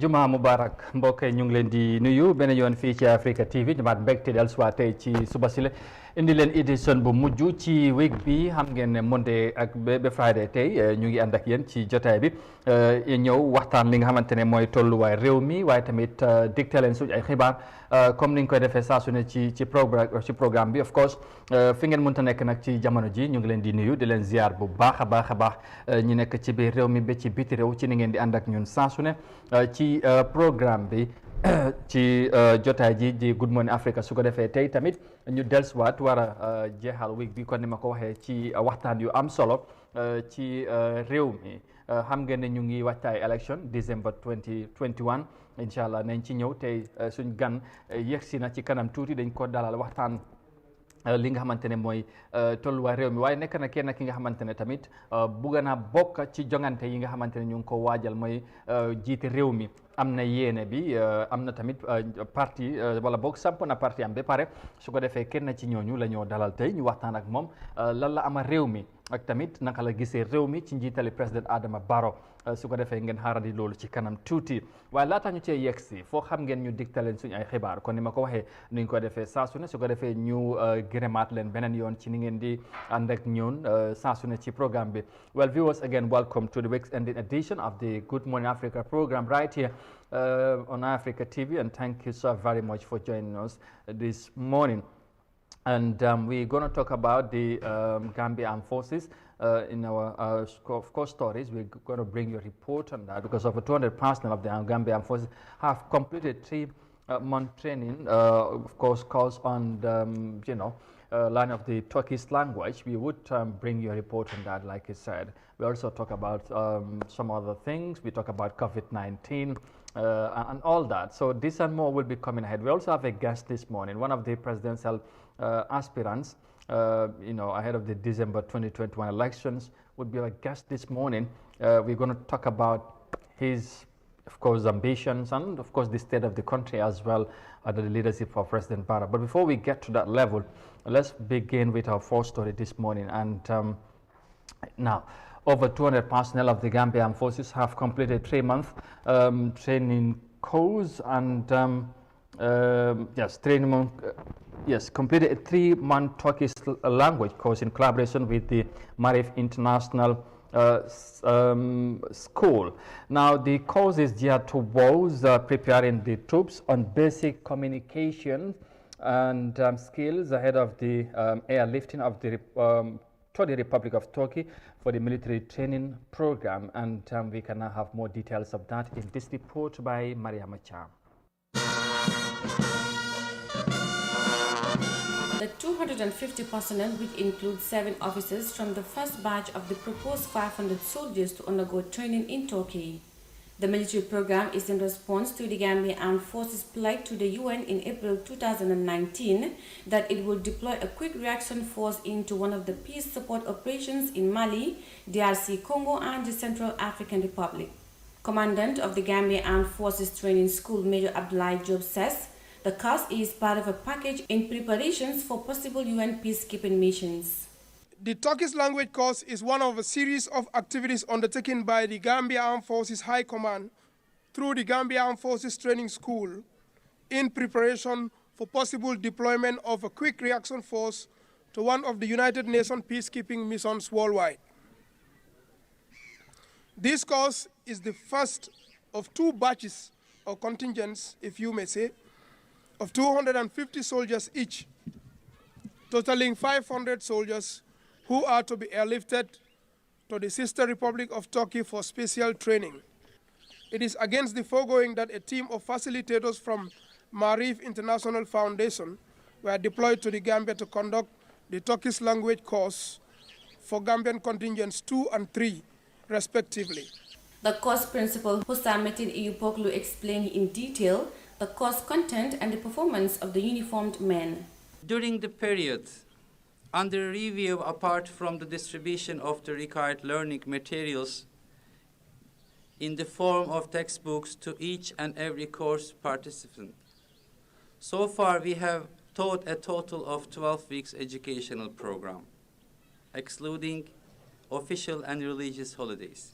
Juma Mubarak mbokk yi ñu ngi leen di nuyu beneen yoon fii ci Africa TV ñu maat mbégte del soit tey ci suba si la indi leen édition bu mujj ci week bi xam ngeen ne Monday ak ba Friday tey ñu ngi ànd ak yéen ci jotaay bi ñëw waxtaan li nga xamante ne mooy tolluwaay réew mi waaye tamit dégte leen suñu ay xibaar comme ni ñu koy defee saa su ne ci programme bi of course fi ngeen mënta nekk nag ci jamono ji ñu ngi leen di nuyu di leen ziar bu baax a baax ñi nekk ci biir réew mi ba ci biti réew ci ni ngeen di ànd ak ñun saa su ne ci programme bi ci jotaay ji di Good Morning Africa su ko defee tey tamit ñu dellusiwaat war a jeexal week bi kon ni ma ko waxee ci waxtaan yu am solo ci réew mi xam ngeen ne ñu ngi waajtaay élection December 2021 incha allah nañ ci ñëw tey suñ gan yegsi na ci kanam tuuti dañ ko dalal waxtaan li nga xamante ne mooy tolluwaay réew mi waaye nekk na kenn ki nga xamante ne tamit bugg naa bokk ci jongante yi nga xamante ne ñu ngi ko waajal mooy jiite réew mi am na yéene bi am na tamit parti wala boog samp na parti am ba pare su ko defee kenn ci ñooñu la ñoo dalal tey ñu waxtaan ak moom lan la ama réew mi ak tamit naka la gisee réew mi ci njiitali président Adama Barrow su ko defee ngeen xaarandi loolu ci kanam tuuti waaye laata ñu cee yegg si foo xam ngeen ñu digtaleen suñu ay xibaar kon ni ma ko waxee ni ñu ko defee saa su ne su ko defee ñu gërëmaat leen beneen yoon ci ni ngeen di ànd ak ñun saa su ne ci programme bi. Well, viewers, again, welcome to the week's ending edition of the Good Morning Africa program right here on Africa TV, and thank you so very much for joining us this morning. And we're going to talk about the Gambia Armed Forces in our, of course, stories. We're going to bring you a report on that because over 200 personnel of the Gambia Armed Forces have completed 3-month training, of course, course on the, line of the Turkish language. We would bring you a report on that, like I said. We also talk about some other things. We talk about COVID-19 and all that. So this and more will be coming ahead. We also have a guest this morning, one of the presidential aspirants, ahead of the December 2021 elections, would be our guest this morning. We're going to talk about his, of course, ambitions and, of course, the state of the country as well under the leadership of President Barrow. But before we get to that level, let's begin with our first story this morning. And now, over 200 personnel of the Gambian Armed Forces have completed 3-month training course and completed a 3-month Turkish language course in collaboration with the Marif International School. Now, the course is geared towards preparing the troops on basic communication and skills ahead of the airlifting of the to the Republic of Turkey for the military training program. And we can now have more details of that in this report by Maria Macham. The 250 personnel, which includes 7 officers from the first batch of the proposed 500 soldiers to undergo training in Turkey. The military program is in response to the Gambian Armed Forces pledge to the UN in April 2019 that it will deploy a quick reaction force into one of the peace support operations in Mali, DRC Congo, and the Central African Republic. Commandant of the Gambian Armed Forces Training School, Major Abdoulaye Job, says the course is part of a package in preparations for possible UN peacekeeping missions. The Turkish language course is one of a series of activities undertaken by the Gambia Armed Forces High Command through the Gambia Armed Forces Training School in preparation for possible deployment of a quick reaction force to one of the United Nations peacekeeping missions worldwide. This course is the first of 2 batches or contingents, if you may say, of 250 soldiers each, totaling 500 soldiers who are to be airlifted to the sister Republic of Turkey for special training. It is against the foregoing that a team of facilitators from Marif International Foundation were deployed to the Gambia to conduct the Turkish language course for Gambian contingents 2 and 3, respectively. The course principal, Hussam Metin Iyupoglu, explained in detail the course content and the performance of the uniformed men. During the period under review, apart from the distribution of the required learning materials in the form of textbooks to each and every course participant. So far, we have taught a total of 12 weeks educational program, excluding official and religious holidays.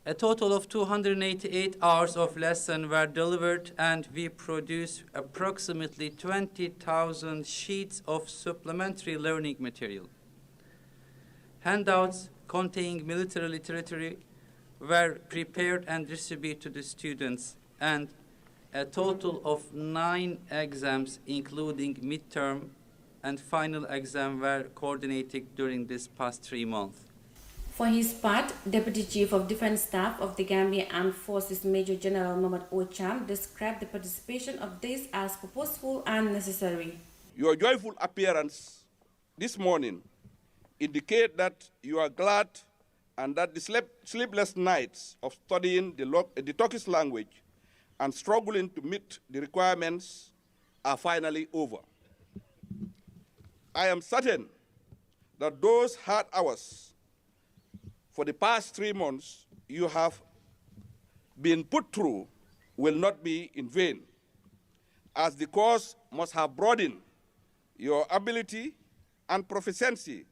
A total of 288 hours of lesson were delivered, and we produced approximately 20,000 sheets of supplementary learning material. Handouts containing military literature were prepared and distributed to the students, and a total of 9 exams, including midterm and final exam, were coordinated during this past 3 months. For his part, Deputy Chief of Defence Staff of the Gambian Armed Forces Major General Mohamed Ocham described the participation of this as purposeful and necessary. Your joyful appearance this morning indicate that you are glad and that the sleepless nights of studying the Turkish language and struggling to meet the requirements are finally over. I am certain that those hard hours for the past 3 months you have been put through will not be in vain, as the course must have broadened your ability and proficiency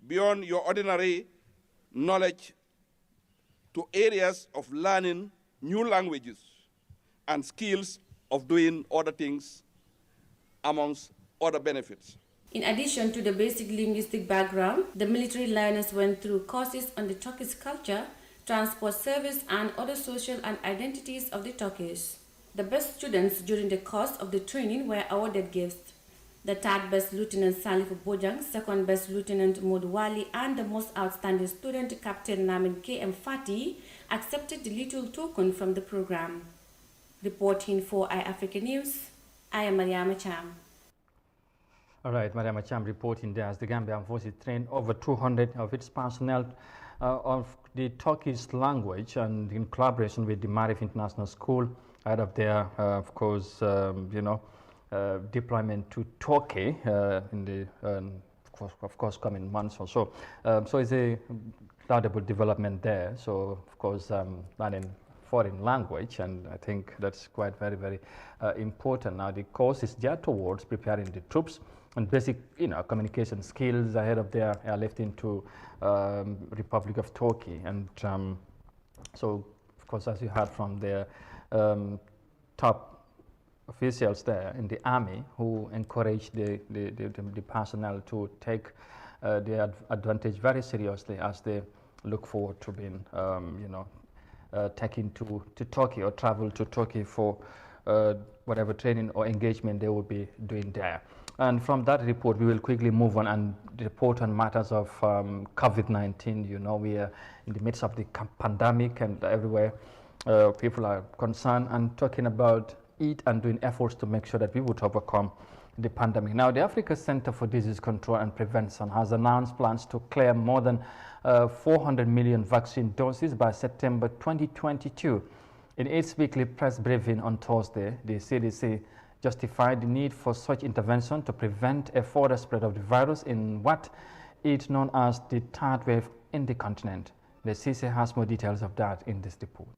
beyond your ordinary knowledge to areas of learning new languages and skills of doing other things, amongst other benefits. In addition to the basic linguistic background, the military learners went through courses on the Turkish culture, transport service, and other social and identities of the Turkish. The best students during the course of the training were awarded gifts. The third best Lieutenant Salif Bojang, second best Lieutenant Modwali, and the most outstanding student, Captain Namin K.M. Fati, accepted the little token from the program. Reporting for iAfrica News, I am Mariama Cham. All right, Mariama Cham reporting there as the Gambian Forces trained over 200 of its personnel of the Turkish language, and in collaboration with the Marif International School out of their, of course, deployment to Turkey in the, of course, coming months or so. So it's a laudable development there. So, of course, learning foreign language, and I think that's quite very, very important. Now, the course is geared towards preparing the troops and basic, communication skills ahead of their airlifting to Republic of Turkey. And so, of course, as you heard from the top officials there in the army, who encourage the personnel to take the advantage very seriously as they look forward to being, taken to Turkey or travel to Turkey for whatever training or engagement they will be doing there. And from that report, we will quickly move on and report on matters of COVID-19. We are in the midst of the pandemic, and everywhere people are concerned and talking about it and doing efforts to make sure that we would overcome the pandemic. Now, the Africa Center for Disease Control and Prevention has announced plans to clear more than 400 million vaccine doses by September 2022. In its weekly press briefing on Thursday, the CDC justified the need for such intervention to prevent a further spread of the virus in what is known as the third wave in the continent. The CDC has more details of that in this report.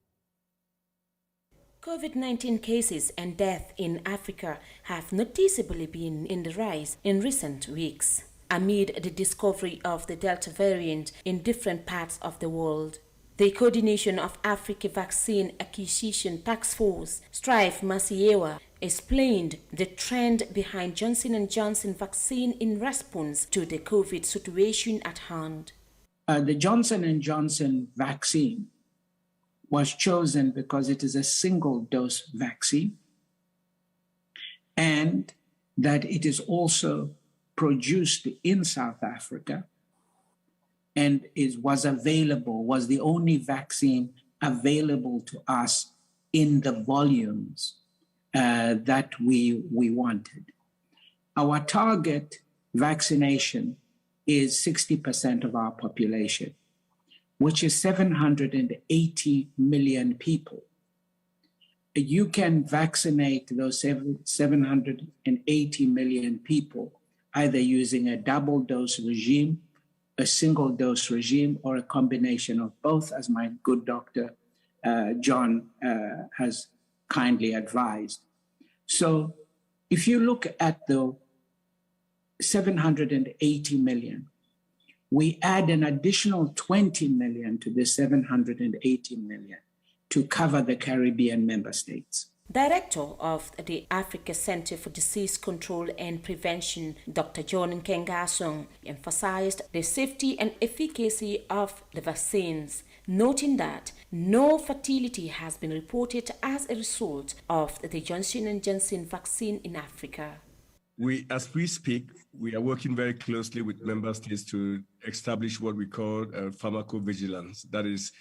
COVID-19 cases and death in Africa have noticeably been in the rise in recent weeks, amid the discovery of the Delta variant in different parts of the world. The Coordination of Africa Vaccine Acquisition Task Force, Strive Masiewa, explained the trend behind Johnson & Johnson vaccine in response to the COVID situation at hand. The Johnson & Johnson vaccine was chosen because it is a single-dose vaccine, and that it is also produced in South Africa and was the only vaccine available to us in the volumes that we wanted. Our target vaccination is 60% of our population, which is 780 million people. You can vaccinate those 780 million people either using a double dose regime, a single dose regime, or a combination of both, as my good doctor John has kindly advised. So if you look at the 780 million, we add an additional 20 million to the 780 million to cover the Caribbean member states. Director of the Africa Center for Disease Control and Prevention, Dr. John Nkengasong, emphasized the safety and efficacy of the vaccines, noting that no fatality has been reported as a result of the Johnson & Johnson vaccine in Africa. As we speak, we are working very closely with member states to establish what we call pharmacovigilance. That is,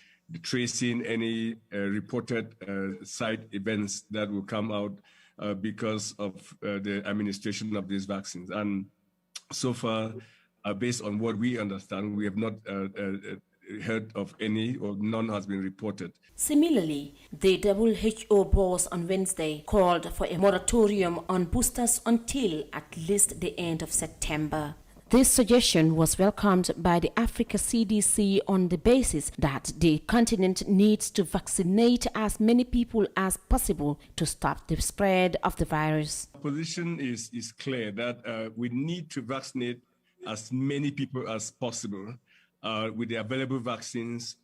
tracing any reported side events that will come out because of the administration of these vaccines. And so far, based on what we understand, we have not heard of any, or none has been reported. Similarly, the WHO boss on Wednesday called for a moratorium on boosters until at least the end of September. This suggestion was welcomed by the Africa CDC on the basis that the continent needs to vaccinate as many people as possible to stop the spread of the virus. Our position is clear that we need to vaccinate as many people as possible with the available vaccines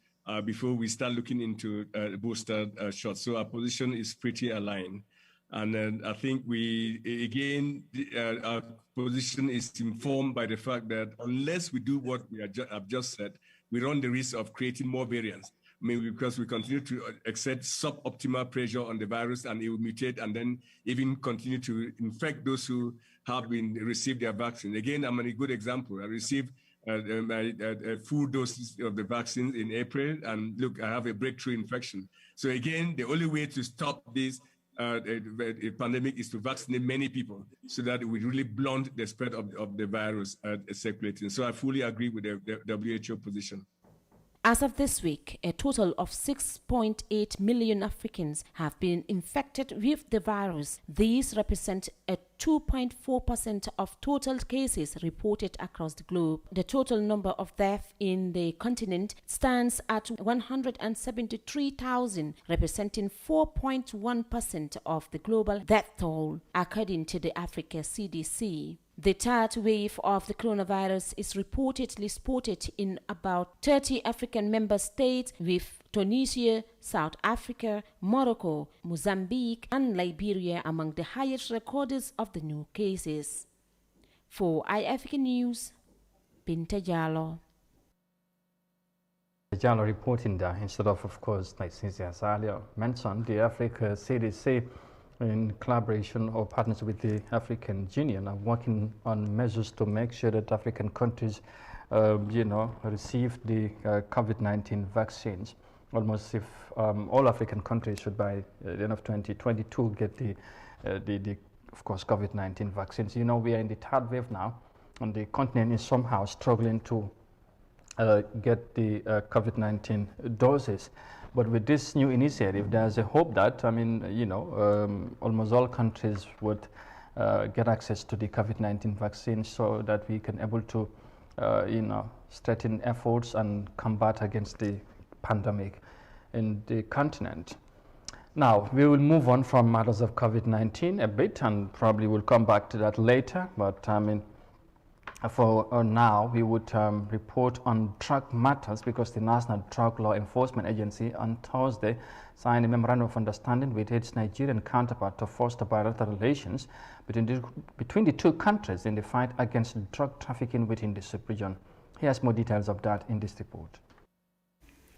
before we start looking into booster shots. So our position is pretty aligned. And I think our position is informed by the fact that unless we do what we have just said, we run the risk of creating more variants. I mean, because we continue to exert suboptimal pressure on the virus, and it will mutate and then even continue to infect those who have received their vaccine. Again, I'm a good example. I received my full doses of the vaccine in April, and look, I have a breakthrough infection. So again, the only way to stop this a pandemic is to vaccinate many people so that we really blunt the spread of the virus circulating. So I fully agree with the WHO position. As of this week, a total of 6.8 million Africans have been infected with the virus. These represent a 2.4% of total cases reported across the globe. The total number of deaths in the continent stands at 173,000, representing 4.1% of the global death toll, according to the Africa CDC. The third wave of the coronavirus is reportedly spotted in about 30 African member states, with Tunisia, South Africa, Morocco, Mozambique, and Liberia among the highest recorders of the new cases. For iAfrica News, Binta Jallo. Jallo reporting that instead of course, like Cynthia earlier mentioned, the Africa CDC in collaboration or partnership with the African Union are working on measures to make sure that African countries, receive the COVID-19 vaccines. Almost if all African countries should by the end of 2022 get the of course COVID-19 vaccines. You know, we are in the third wave now, and the continent is somehow struggling to get the COVID-19 doses. But with this new initiative, there's a hope that, almost all countries would get access to the COVID-19 vaccine so that we can able to, strengthen efforts and combat against the pandemic in the continent. Now, we will move on from matters of COVID-19 a bit, and probably we'll come back to that later. But for now, we would report on drug matters, because the National Drug Law Enforcement Agency on Thursday signed a memorandum of understanding with its Nigerian counterpart to foster bilateral relations between the two countries in the fight against drug trafficking within the sub-region. Here's more details of that in this report.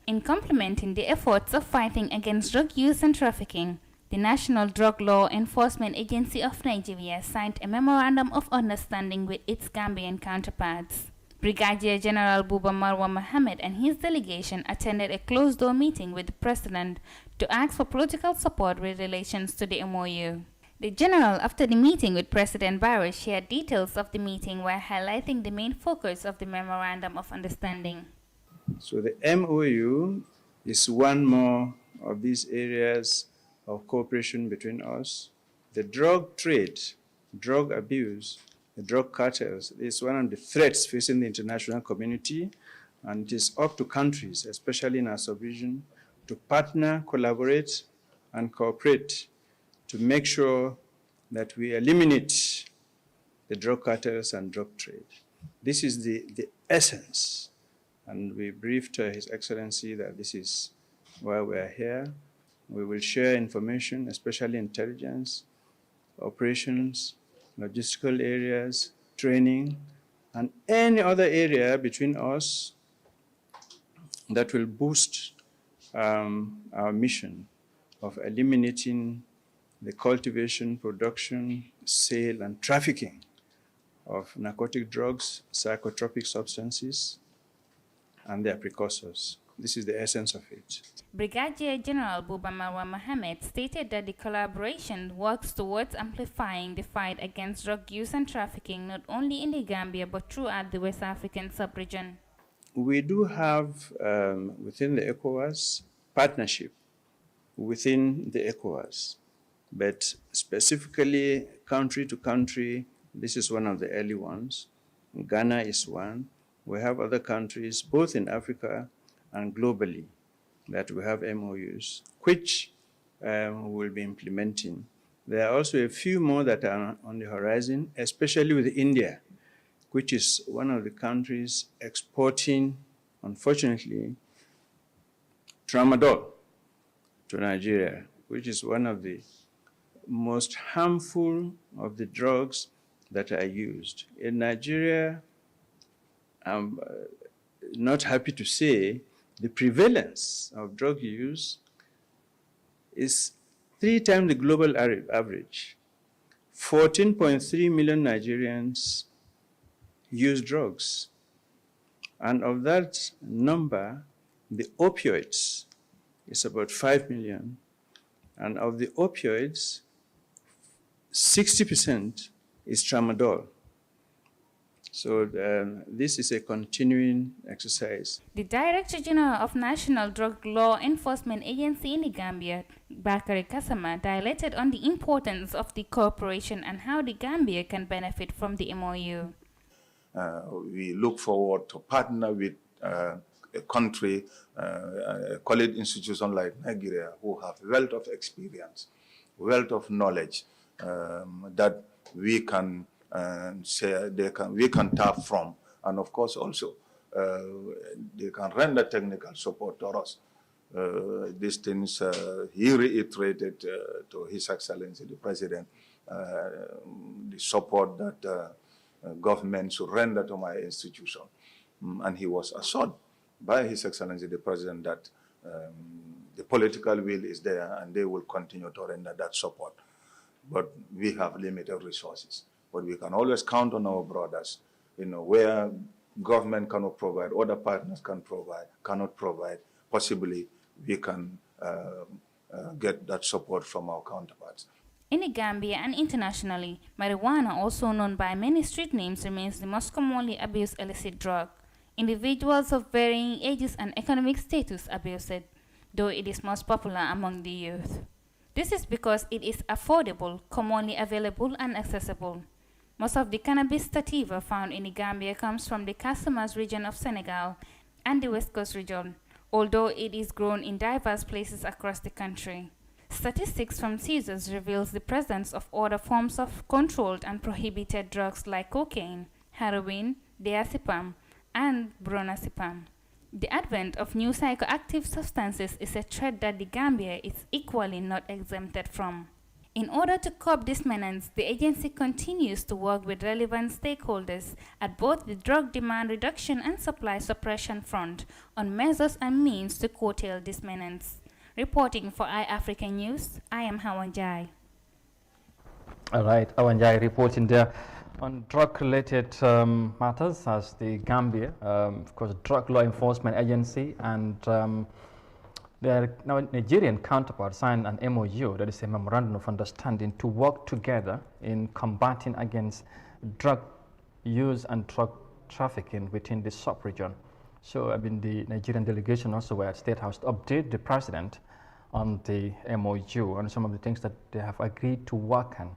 In complementing the efforts of fighting against drug use and trafficking, the National Drug Law Enforcement Agency of Nigeria signed a memorandum of understanding with its Gambian counterparts. Brigadier General Buba Marwa Mohammed and his delegation attended a closed-door meeting with the President to ask for political support with relations to the MOU. The General, after the meeting with President Barrow, shared details of the meeting while highlighting the main focus of the Memorandum of Understanding. So the MOU is one more of these areas of cooperation between us. The drug trade, drug abuse, the drug cartels is one of the threats facing the international community, and it is up to countries, especially in our sub-region, to partner, collaborate, and cooperate to make sure that we eliminate the drug cartels and drug trade. This is the essence. And we briefed His Excellency that this is why we are here. We will share information, especially intelligence, operations, logistical areas, training, and any other area between us that will boost our mission of eliminating the cultivation, production, sale, and trafficking of narcotic drugs, psychotropic substances, and their precursors. This is the essence of it. Brigadier General Buba Marwa Mohammed stated that the collaboration works towards amplifying the fight against drug use and trafficking not only in the Gambia but throughout the West African sub-region. We do have within the ECOWAS partnership within the ECOWAS, but specifically country to country, this is one of the early ones. Ghana is one. We have other countries, both in Africa and globally, that we have MOUs, which we will be implementing. There are also a few more that are on the horizon, especially with India, which is one of the countries exporting, unfortunately, tramadol to Nigeria, which is one of the most harmful of the drugs that are used. In Nigeria, I'm not happy to say the prevalence of drug use is 3 times the global average. 14.3 million Nigerians use drugs. And of that number, the opioids is about 5 million. And of the opioids, 60% is tramadol. So this is a continuing exercise. The Director General of National Drug Law Enforcement Agency in the Gambia, Bakari Kasama, dilated on the importance of the cooperation and how the Gambia can benefit from the MOU. We look forward to partner with a country, a college institution like Nigeria, who have wealth of experience, wealth of knowledge that we can share, we can tap from, and of course also they can render technical support to us. These things he reiterated to His Excellency the President, the support that government should render to my institution, and he was assured by His Excellency the President that the political will is there and they will continue to render that support. But we have limited resources. But we can always count on our brothers, where government cannot provide, other partners cannot provide, possibly we can get that support from our counterparts. In the Gambia and internationally, marijuana, also known by many street names, remains the most commonly abused illicit drug. Individuals of varying ages and economic status abuse it, though it is most popular among the youth. This is because it is affordable, commonly available, and accessible. Most of the cannabis sativa found in the Gambia comes from the Casamance region of Senegal and the West Coast region, although it is grown in diverse places across the country. Statistics from Caesars reveals the presence of other forms of controlled and prohibited drugs like cocaine, heroin, diazepam, and bromazepam. The advent of new psychoactive substances is a threat that the Gambia is equally not exempted from. In order to curb this menace, the agency continues to work with relevant stakeholders at both the drug demand reduction and supply suppression front on measures and means to curtail this menace. Reporting for iAfrican News, I am Hawanjai. All right, Hawanjai reporting there on drug-related matters as the Gambia, of course, Drug Law Enforcement Agency, and their Nigerian counterpart signed an MOU, that is a memorandum of understanding, to work together in combating against drug use and drug trafficking within the sub-region. So, the Nigerian delegation also were at State House to update the president on the MOU and some of the things that they have agreed to work on.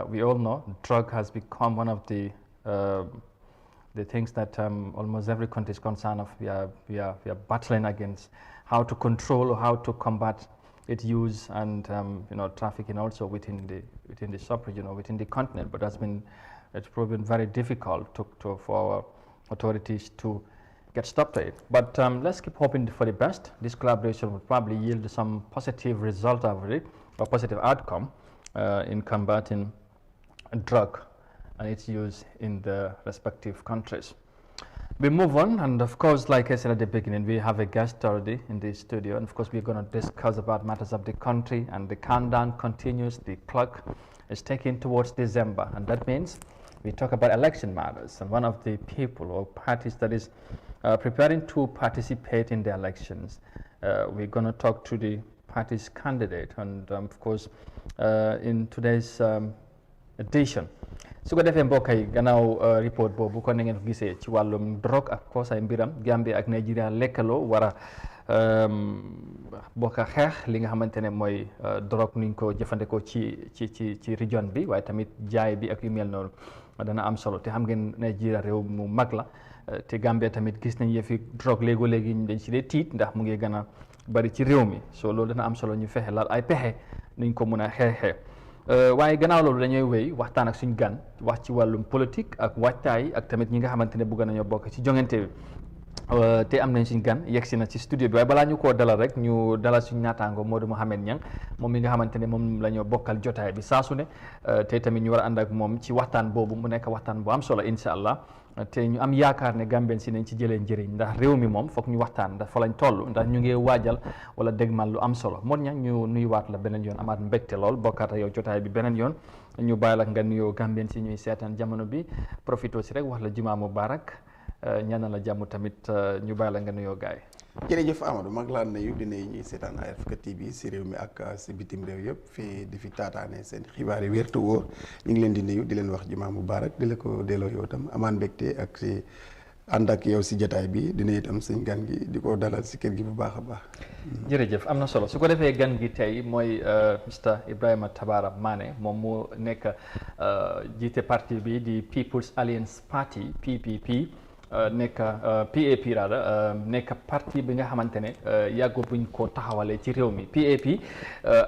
We all know drug has become one of the things that almost every country is concerned of. We are battling against how to control or how to combat its use and trafficking also within the sub-region or within the continent. But that's been it's proven very difficult for our authorities to get stopped to it. But let's keep hoping for the best. This collaboration will probably yield some positive result of it, or positive outcome in combating drug and its use in the respective countries. We move on, and of course, like I said at the beginning, we have a guest already in the studio, and of course we're going to discuss about matters of the country, and the countdown continues. The clock is taking towards December, and that means we talk about election matters, and one of the people or parties that is preparing to participate in the elections, we're going to talk to the party's candidate, and of course in today's edition. su ko defee mbokk yi gannaaw report boobu kon na ngeen ko gisee ci wàllum drogue ak koosa ay mbiram Gambie ak Nigeria lekkaloo war a bokk a xeex li nga xamante ne mooy drogue nuñ ko jëfandikoo ci région bi waaye tamit jaay bi ak yu mel noonu dana am solo te xam ngeen Nigeria réew mu mag la te Gambie tamit gis nañ yëfi drogue léegi dañ si dee tiit ndax mu ngi gën a bari ci réew mi so loolu dana am solo ñu fexe laal ay pexe nuñ ko mun a xeexee waaye gannaaw loolu dañuy wéy waxtaan ak suñ gan wax ci wàllum politique ak waajtaay ak tamit ñi nga xamante ne bëgg nañoo bokk ci jongante bi te am nañ suñ gan yegsi na ci studio bi waaye balaa ñu koo dalal rek ñu dalal suñ naataango Modou Mohamed Niang moom mi nga xamante ne moom la ñoo bokkal jotaay bi saa su ne te tamit ñu war a ànd ak moom ci waxtaan boobu mu nekk waxtaan bu am solo incha allah te ñu am yaakaar ne Gambien si nañ ci jëlee njëriñ ndax réew mi moom foog ñu waxtaan ndax fa lañ toll ndax ñu ngi waajal wala dégmal lu am solo Modou Niang ñu nuyuwaat la beneen yoon amaat mbégte lool bokkaat ak yow jotaay bi beneen yoon ñu bàyyi la nga nuyoo Gambien si ñuy seetaan jamono bi profito si rek wax la jumaa mubarak ñaanal la jàmm tamit ñu bàyyi la nga nuyoo gaay jërëjëf Amadou mag laa nuyu di nuyu ñuy seetaan Africa TV si réew mi ak si bitim réew yëpp fii di fi taataane seen xibaar yi wér te wóor ñu ngi leen di nuyu di leen wax jumaa mubarak di la ko delloo yow tam amaan mbégte ak si ànd ak yow si jotaay bi dina itam suñ gan gi di ko dalal si kër gi bu baax a baax. jërëjëf am na solo su ko defee gan gi tey mooy Mr Ibrahima Tabara Manneh moom mu nekk jiite parti bi di People's Alliance Party PPP. nekk PAP nekk parti bi nga xamante ne yàggu buñ ko taxawalee ci réew mi PAP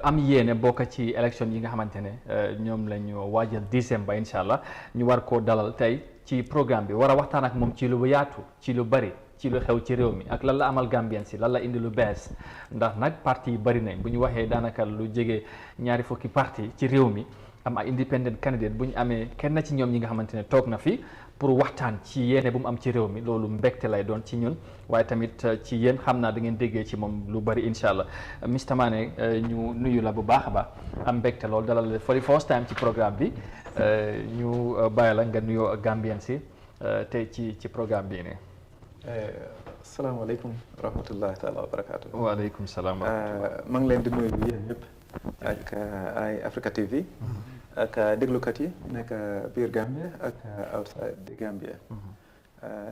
am yéene bokk ci élection yi nga xamante ne ñoom la ñu waajal décembre incha allah ñu war koo dalal tey ci programme bi war a waxtaan ak moom ci lu yaatu ci lu bari ci lu xew ci réew mi ak lan la amal Gambien si lan la indi lu bees ndax nag parti yi bari nañ bu ñu waxee daanaka lu jege 20 fukki parti ci réew mi am ay independent candidate bu ñu amee kenn ci ñoom ñi nga xamante ne toog na fi pour waxtaan ci yéene bu mu am ci réew mi loolu mbégte lay doon ci ñun waaye tamit ci yéen xam naa da ngeen déggee ci moom lu bari incha allah Mr Manneh ñu nuyu la bu baax a baax am mbégte loolu dalal la for the first time ci programme bi ñu bàyyi la nga nuyoo ak Gambien si tey ci programme bii nii. asalaamaaleykum wa rahmatullahi taala wa barakaatu. waaleykum salaam wa rahmatulah. maa ngi leen di nuyu yéen ñëpp ak ay Africa TV. ak déglukat yi nekk biir Gambie ak outside di Gambie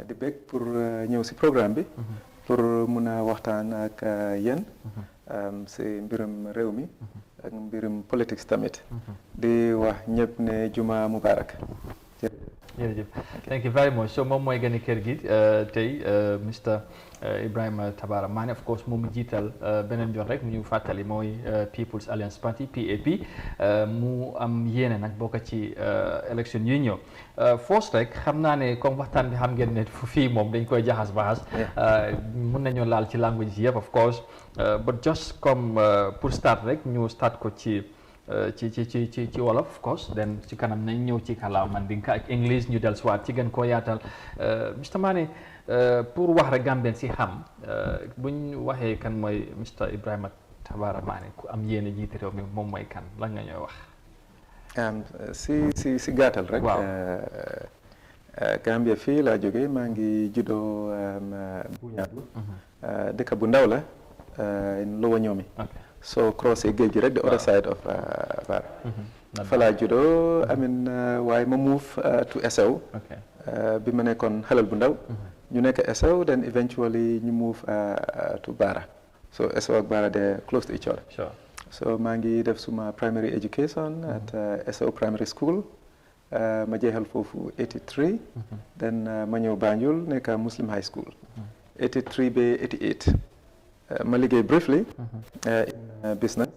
di bég pour ñëw si programme bi pour mun a waxtaan ak yéen si mbirum réew mi ak mbirum politique tamit di wax ñëpp ne juma mubarak jërëjëf thank you very much so moom mooy gani kër gi tey Mr Ibrahima Tabara Manneh of course moom jiital beneen yoon rek ñu fàttali mooy People's Alliance Party PAP mu am yéene nag bokk ci élection yi ñëw first rek xam naa ne comme waxtaan bi xam ngeen ne fii moom dañ koy jaxas baxas mun nañoo laal ci language yi yëpp of course but just comme pour start rek ñu start ko ci wolof of course then ci kanam nañ ñëw ci kàllaama Mandinka ak English ñu del soit ci gën koo yaatal Mr Manneh pour wax rek Gambien si xam buñ waxee kan mooy Mr Ibrahima Tabara Manneh ku am yéene jiite réew mi moom mooy kan lan nga ñooy wax si gàttal rek waaw Gambia fii laa jógee maa ngi juddoo Buñaadu dëkk bu ndaw la Lower Ñoomi so crossé géej gi rek the other side of Bara fa laa juddoo waaye ma move to Essew bi ma nekkoon xelal bu ndaw ñu nekk Essew then eventually ñu move to Bara so Essew ak Bara they're close to each other so maa ngi def suma primary education at Essew Primary School ma jeexal foofu 83 then ma ñëw Banjul nekk Muslim High School 83 ba 88 ma liggéey briefly in business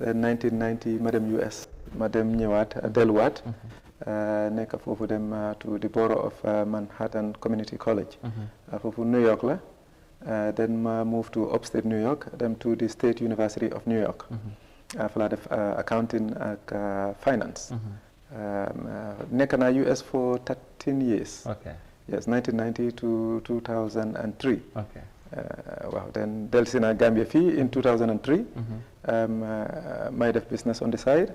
1990 ma dem US ma dem ñëwaat delluwaat nekk foofu dem to the borough of Manhattan Community College. Foofu New York la. Then ma moved to upstate New York, then to the State University of New York. For accounting and finance. Nekk na US for 13 years. Okay. Yes, 1990 to 2003. Okay. Wow, then delsi na Gambia fii in 2003. My def business on the side.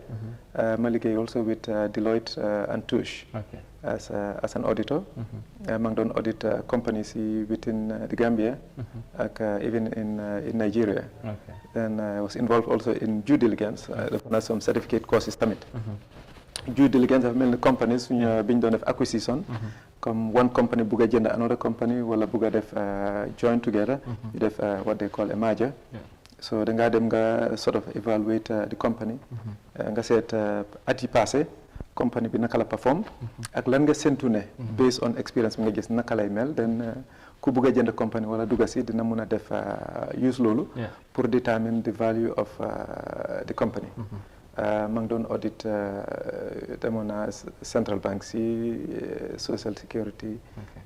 Ma liggéey also with Deloitte and Touche. Okay. As an auditor. Ma ngi doon audit companies within the Gambia, even in Nigeria. Okay. Then I was involved also in due diligence. Some certificate courses tamit. Due diligence of many companies biñ doon def acquisition. Come one company bugg a jënd another company wala bugg a def join together. You def what they call a merger. So da ngaa dem nga sort of evaluate the company. Nga seet at yi passé company bi naka la perform ak lan nga séntu ne based on experience bi nga gis naka lay mel then ku bugg a jënd company wala dugga si dina mun a def use loolu pour determine the value of the company. Ma ngi doon audit demoon naa central bank si social security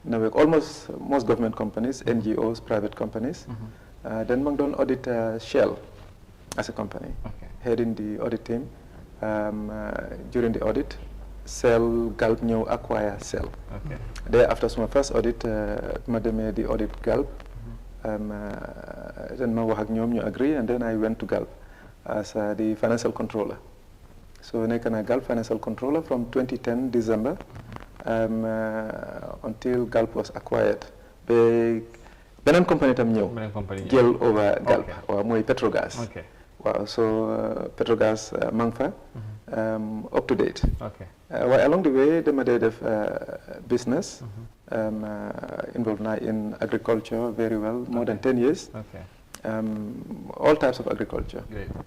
nawek almost most government companies, NGOs, private companies. Then ma ngi doon audit Shell as a company, heading the audit team. During the audit, Shell Gulf ñëw acquire Shell. There after my first audit, ma demee the audit Gulf. Then ma wax ak ñoom ñu agree and then I went to Gulf as the financial controller. So nekk na Gulf financial controller from 2010 December until Gulf was acquired. Beneen company tam ñëw jël over Gulf waaw mooy Petrogas. Wow, so Petrogas ma ngi fa up to date. Waaye along the way dama dee def business involved now in agriculture very well, more than 10 years. All types of agriculture.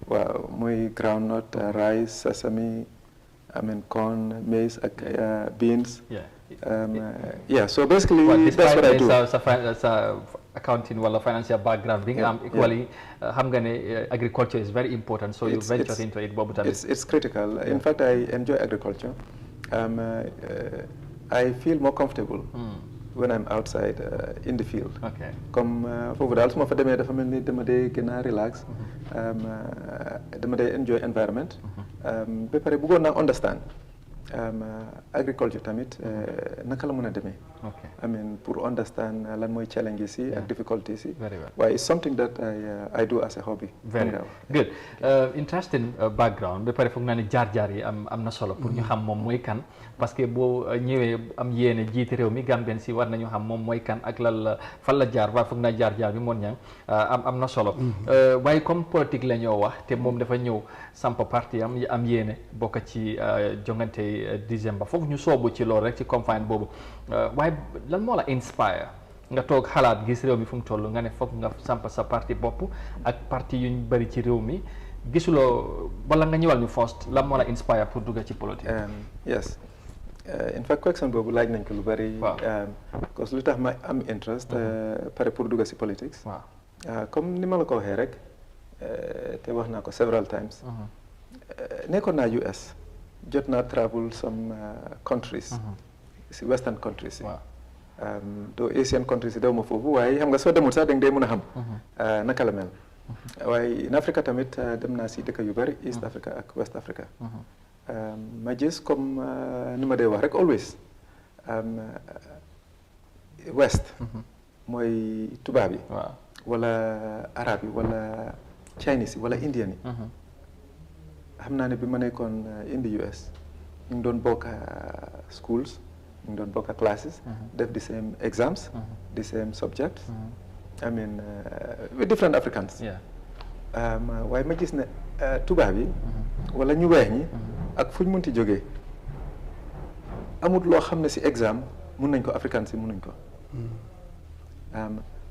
Wow, muy groundnut, rice, sesame, corn, maize, beans. So basically that's what I do. Accounting wala financial background being equally xam nga ne agriculture is very important, so you venture into it boobu tamit. It's critical. In fact, I enjoy agriculture. I feel more comfortable when I'm outside in the field. Comme foofu daal su ma fa demee dafa mel ni dama dee gën a relax, dama dee enjoy environment. Ba pare bëggoon naa understand agriculture tamit naka la mën a demee. I mean pour understand lan mooy challenges yi ak difficulties yi. Why it's something that I do as a hobby. Very good. Interesting background. Ba pare foog naa ne jaar-jaar yi am na solo pour ñu xam moom mooy kan, parce que boo ñëwee am yéene jiite réew mi Gambien si war nañu xam moom mooy kan ak fan la jaar waaye foog naa jaar-jaar bi moon ñang am na solo. waaye comme politique la ñoo wax te moom dafa ñëw samp parti am yéene bokk ci jongante décembre foog ñu soobu ci loolu rek ci campagne boobu waaye lan moo la inspire nga toog xalaat gis réew mi fu mu toll nga ne foog nga samp sa parti bopp ak parti yuñ bëri ci réew mi gisuloo wala nga ñëwal ñu first lan moo la inspire pour dugga ci politique. Yes. In fact question boobu laaj nañ ko lu bëri. Parce que lu tax ma am interest pare pour dugga ci politics. Comme ni ma la ko waxee rek te wax naa ko several times. Nekkoon naa US. Jot naa travel some countries. Si western countries. Do Asian countries yi daw ma foofu waaye xam nga soo demul sax da nga dee mën a xam naka la mel. waaye in Africa tamit dem naa si dëkk yu bëri East Africa ak West Africa. ma gis comme ni ma dee wax rek always West mooy tubaab yi wala arab yi wala Chinese yi wala Indian yi. xam naa ne bi ma nekkoon in the US ñu ngi doon bokk schools ñu ngi doon bokk classes def the same exams the same subjects I mean with different Africans. waaye ma gis ne tubaab yi wala ñu weex ñi ak fu ñu munti jógee amut loo xam ne si exam mun nañ ko Africans yi mun nañ ko.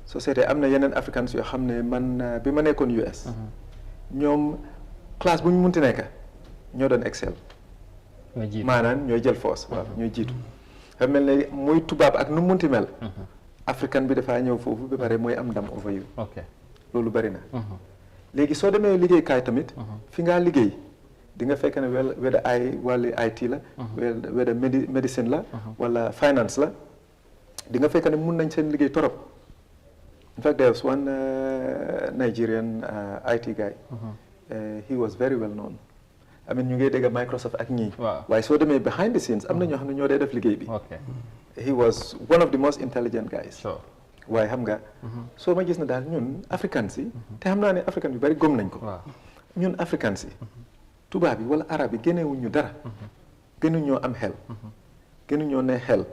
société am na yeneen Africans yoo xam ne man bi ma nekkoon US ñoom classe bu ñu munti nekk ñoo doon excel maanaam ñooy jël force waaw ñooy jiitu xam mel ne muy tubaab ak nu munti mel africain bi dafaa ñëw foofu ba pare mooy am ndam over you loolu bari na léegi soo demee liggéeykaay tamit fi ngaa liggéey di nga fekk ne whether wàllu IT la whether medicine la wala finance la di nga fekk ne mun nañ seen liggéey torop. In fact, there was one Nigerian IT guy. He was very well known. I mean, ñu ngi dégg Microsoft ak ñii. waaye soo demee behind the scenes am na ñoo xam ne ñoo dee def liggéey bi. He was one of the most intelligent guys. waaye xam nga. soo ma gis na daal ñun africains yi. te xam naa ne africains yu bari gëm nañ ko. ñun africains yi. tubaab yi wala arab yi génnewuñ ñu dara. gënuñoo am xel. gënuñoo ne xel.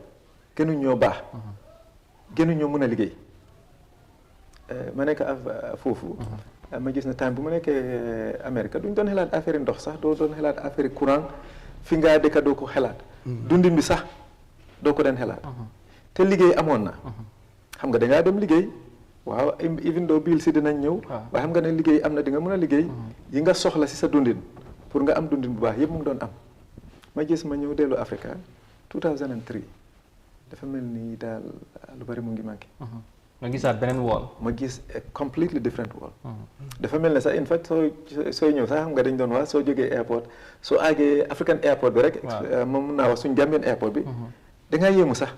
gënuñoo baax. gënuñoo mën a liggéey. ma nekk foofu. ma gis ne time bu ma nekkee Amérique duñ doon xelaat affaire ndox sax doo doon xelaat affaire courant fi ngaa dëkka doo ko xelaat. dundin bi sax doo ko den xelaat. te liggéey amoon na. xam nga dangaa dem liggéey waaw even though bill si dinañ ñëw. waaye xam nga ne liggéey am na di nga mën a liggéey. yi nga soxla si sa dundin pour nga am dundin bu baax yëpp mu ngi doon am. ma gis ma ñëw dellu Africa 2003 dafa mel ni daal lu bari mu ngi manqué. ma gisaat beneen wall. ma gis a completely different wall. dafa mel ne sax in fact sooy ñëw sax xam nga dañ doon wax soo jógee airport soo àggee African airport bi rek. moom mun naa wax suñ Gambian airport bi. da ngaa yéemu sax.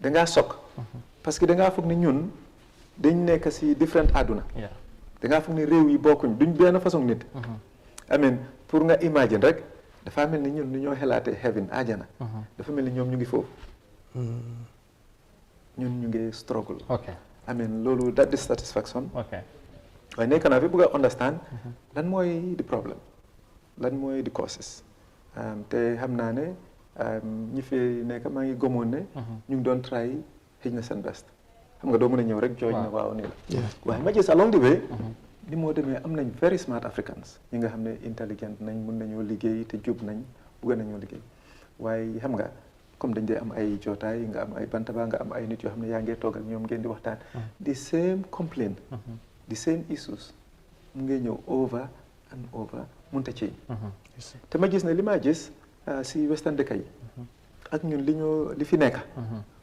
da ngaa sokk. parce que da ngaa foog ne ñun dañ nekk si different àdduna. da ngaa foog ne réew yi bokkuñ duñ benn façon nit. amen pour nga imagine rek dafa mel ni ñun nu ñoo xelaatee heaven ajana. dafa mel ni ñoom ñu ngi foofu. ñun ñu ngi struggle. I mean loolu that dissatisfaction. waaye nekk naa fi bëgg a understand. lan mooy the problem. lan mooy the causes. te xam naa ne ñi fi nekk maa ngi gëmoon ne. ñu ngi doon try xëj na seen best. xam nga doo mën a ñëw rek jooj na waaw nii la. waaye ma gis along the way. ni moo demee am nañ very smart Africans. ñi nga xam ne intelligent nañ mun nañoo liggéey te jub nañ bëgg nañoo liggéey waaye xam nga. comme dañ dee am ay jootaay nga am ay bantaba nga am ay nit yoo xam ne yaa ngee toog ak ñoom ngeen di waxtaan the same complaint the same issues mu ngi ñëw over and over mënut a change te ma gis ne li ma gis si western dëkk yi ak ñun li fi nekk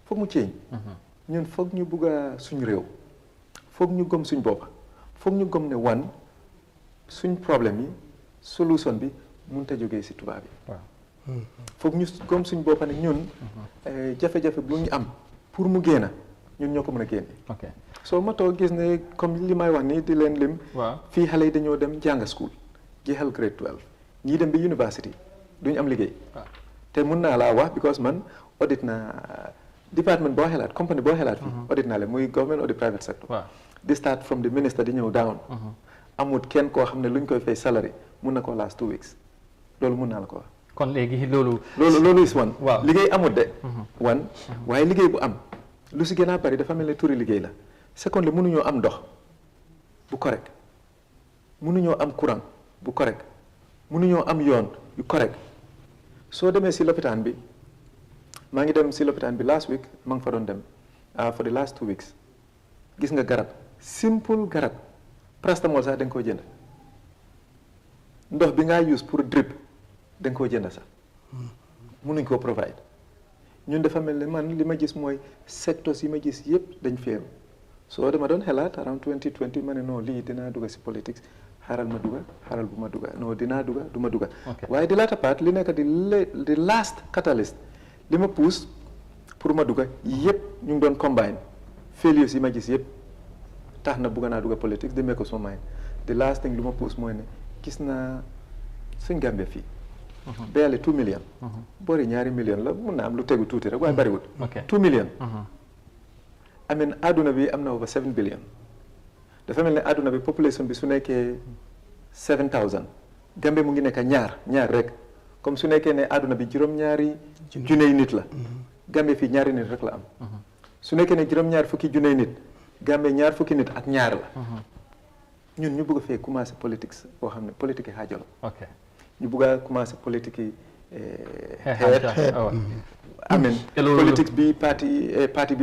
foog mu change ñun foog ñu bugg a suñ réew foog ñu gëm suñ boppa foog ñu gëm ne suñ problème yi solution bi mënut a jógee si tubaab yi foog ñu comme suñ boppa ne ñun jafe-jafe bu ñu am pour mu génn ñun ñoo ko mën a génne soo ma toog gis ne comme li may wax nii di leen lim fii xale yi dañoo dem jàng school jeexal grade 12 ñii dem bi university duñu am liggéey te mun naa laa wax because man audit na département boo xelaat compagnie boo xelaat fii audit naa leen muy government or the private sector di start from the minister di ñëw down amut kenn koo xam ne luñ koy fay salary mun na koo last 2 weeks loolu mun naa la ko wax kon léegi loolu is one liggéey amut de one waaye liggéey bu am lu si gën a bari dafa mel ne turi liggéey la second li mënuñoo am ndox bu correct mënuñoo am courant bu correct mënuñoo am yoon yu correct soo demee si lopitaan bi maa ngi dem si lopitaan bi last week maa ngi fa doon dem for the last 2 weeks gis nga garab simple garab paracetamol sax da nga koo jënd ndox bi ngaa use pour drip da nga koo jënd sax mënuñ koo provide ñun dafa mel ne man li ma gis mooy secteurs yi ma gis yëpp dañ feeru soo dama doon xelaat around 2020 ma ne non lii dinaa dugga si politique xaaral ma dugga xaaral bu ma dugga non dinaa dugga du ma dugga waaye di laata part li nekk di last catalyst li ma pousse pour ma dugga yëpp ñu ngi doon combine failures yi ma gis yëpp tax na bugga naa dugga politique demee ko suma mind the last thing lu ma pousse mooy ne gis naa suñ Gambia fii barely 2 million boori ñaari million la mun na am lu tegu tuuti rek waaye bariwul 2 million I mean àdduna bi am na over 7 billion dafa mel ne àdduna bi population bi su nekkee 7000 Gambie mu ngi nekk ñaar rek comme su nekkee ne àdduna bi juróom-ñaari juney nit la Gambie fii ñaari nit rek la am su nekkee ne juróom-ñaar fukki juney nit Gambie ñaar fukki nit ak ñaar la ñun ñu bëgg a fee commencé politique boo xam ne politique yi xaajalo ñu bëgg a commencé politique yi xeet amen politique bi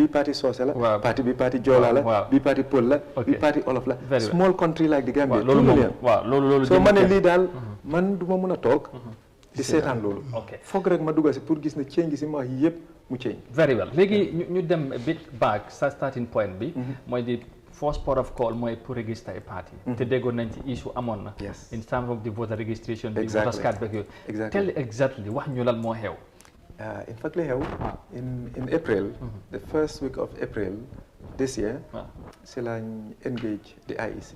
parti soose la parti bi parti joola la bi parti pël la bi parti olof la small country like the Gambia loolu soo ma ne lii daal man du ma mën a toog di seetaan loolu foog rek ma dugga si pour gis ne change si ma wax yëpp mu change very well léegi ñu dem a bit back sa starting point bi mooy di first port of call mooy pour register a party. te déggoon nañ ci issue amoon na. Yes. in terms of the voter registration. Exactly. Voter card beeg yooyu. Exactly. Tell exactly wax ñu lan moo xew. In fact, li xew in April, the first week of April this year, si lañ engage the IEC.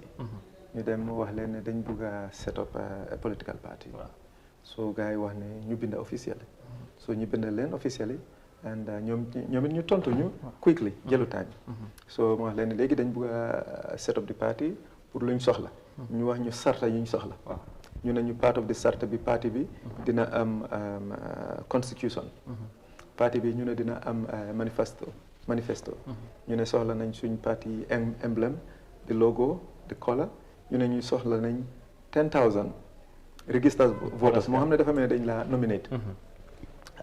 ñu dem wax leen ne dañ bugg a set up a political party. So gars yi wax ne ñu bind officially. So ñu bind leen officially and ñoom it ñu tontu ñu quickly jëlu time. So mu wax leen ne léegi dañ bugg a set up the party pour luñ soxla. ñu wax ñu sarta yuñ soxla. ñu ne ñu part of the sarta bi parti bi dina am constitution. Parti bi ñu ne dina am manifesto. ñu ne soxla nañ suñ parti emblem, the logo, the color. ñu ne ñu soxla nañ 10,000 registered voters moo xam ne dafa mel ne dañ la nominate.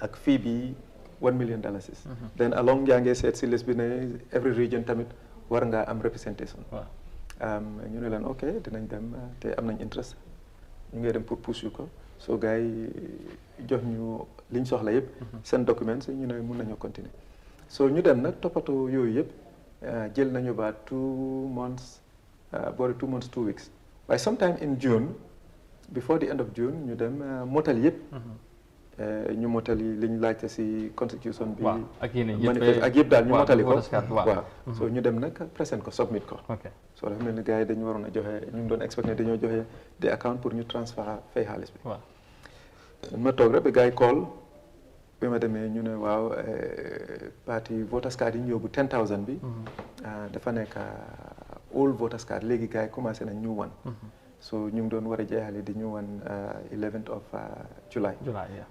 ak fii bi $1 million. Then along yaa ngi seet si liste bi ne every region tamit war ngaa am representation. ñu ne leen ok dinañ dem te am nañ interest ñu ngi dem pour poursuivre ko so gars yi jox ñu liñ soxla yëpp seen documents ñu ne mun nañoo continuer so ñu dem nag toppatoo yooyu yëpp jël nañu ba 2 months boori 2 months 2 weeks waaye sometime in June before the end of June ñu dem motal yëpp ñu motali liñ laajte si constitution bi manifeste ak yëpp daal ñu motali ko waaw so ñu dem nag present ko submit ko so dafa mel ni gars yi dañu waroon a joxe ñu ngi doon expect ne dañoo joxe des account pour ñu transfert fay xaalis bi ma toog rek ba gars yi call bi ma demee ñu ne waaw parti voters card yi ñu yóbbu 10,000 bi dafa nekk all voters card léegi gars yi commencé nañ ñu wan so ñu ngi doon war a jeexale di ñu wan 11th of July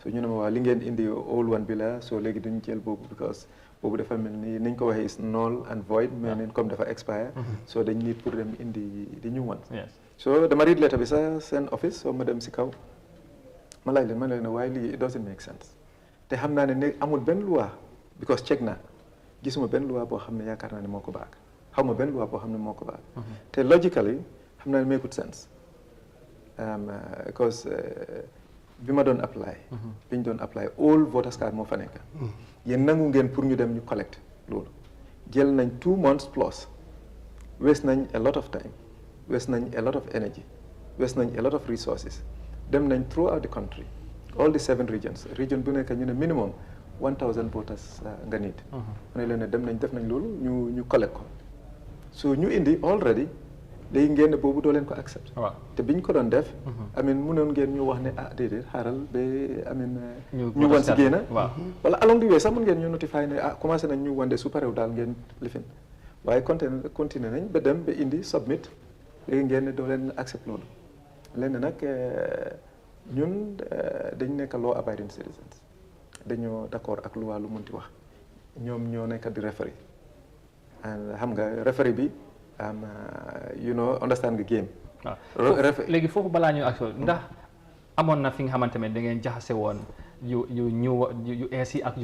so ñu ne ma waaw li ngeen indi all one bi la so léegi duñu jël boobu because boobu dafa mel ni niñ ko waxee is null and void mais neen comme dafa expire so dañ need pour dem indi di ñu wan so dama read letter bi sa seen office so ma dem si kaw ma laaj leen ma leen ne waaye lii it doesn't make sense te xam naa ne amul benn loi because check naa gisuma benn loi boo xam ne yaakaar naa ne moo ko baag xaw ma benn loi boo xam ne moo ko baag te logically xam naa ne make sense because bi ma doon apply bi ñu doon apply all voters card moo fa nekk yéen nangu ngeen pour ñu dem ñu collect loolu jël nañ 2 months plus waste nañ a lot of time waste nañ a lot of energy waste nañ a lot of resources dem nañ throughout the country all the 7 regions region bu nekk ñu ne minimum 1,000 voters nga need ma ne leen ne dem nañ def nañ loolu ñu collect ko so ñu indi already léegi ngeen ne boobu doo leen ko accept te biñ ko doon def amin mënoon ngeen ñu wax ne déedéet xaaral ba amin ñu wan si génn wala along the way sax mën ngeen ñu notify ne commencé nañ ñu wan de su parew daal ngeen lifin waaye continué nañ ba dem ba indi submit léegi ngeen ne doo leen accept loolu leen ne nag ñun dañ nekk law abiding citizens dañoo d'accord ak lu wàllu munti wax ñoom ñoo nekk di referee xam nga referee bi you know understand the game. léegi foofu balaa ñu ak ndax amoon na fi nga xamante ne da ngeen jaxase woon yu ees yi ak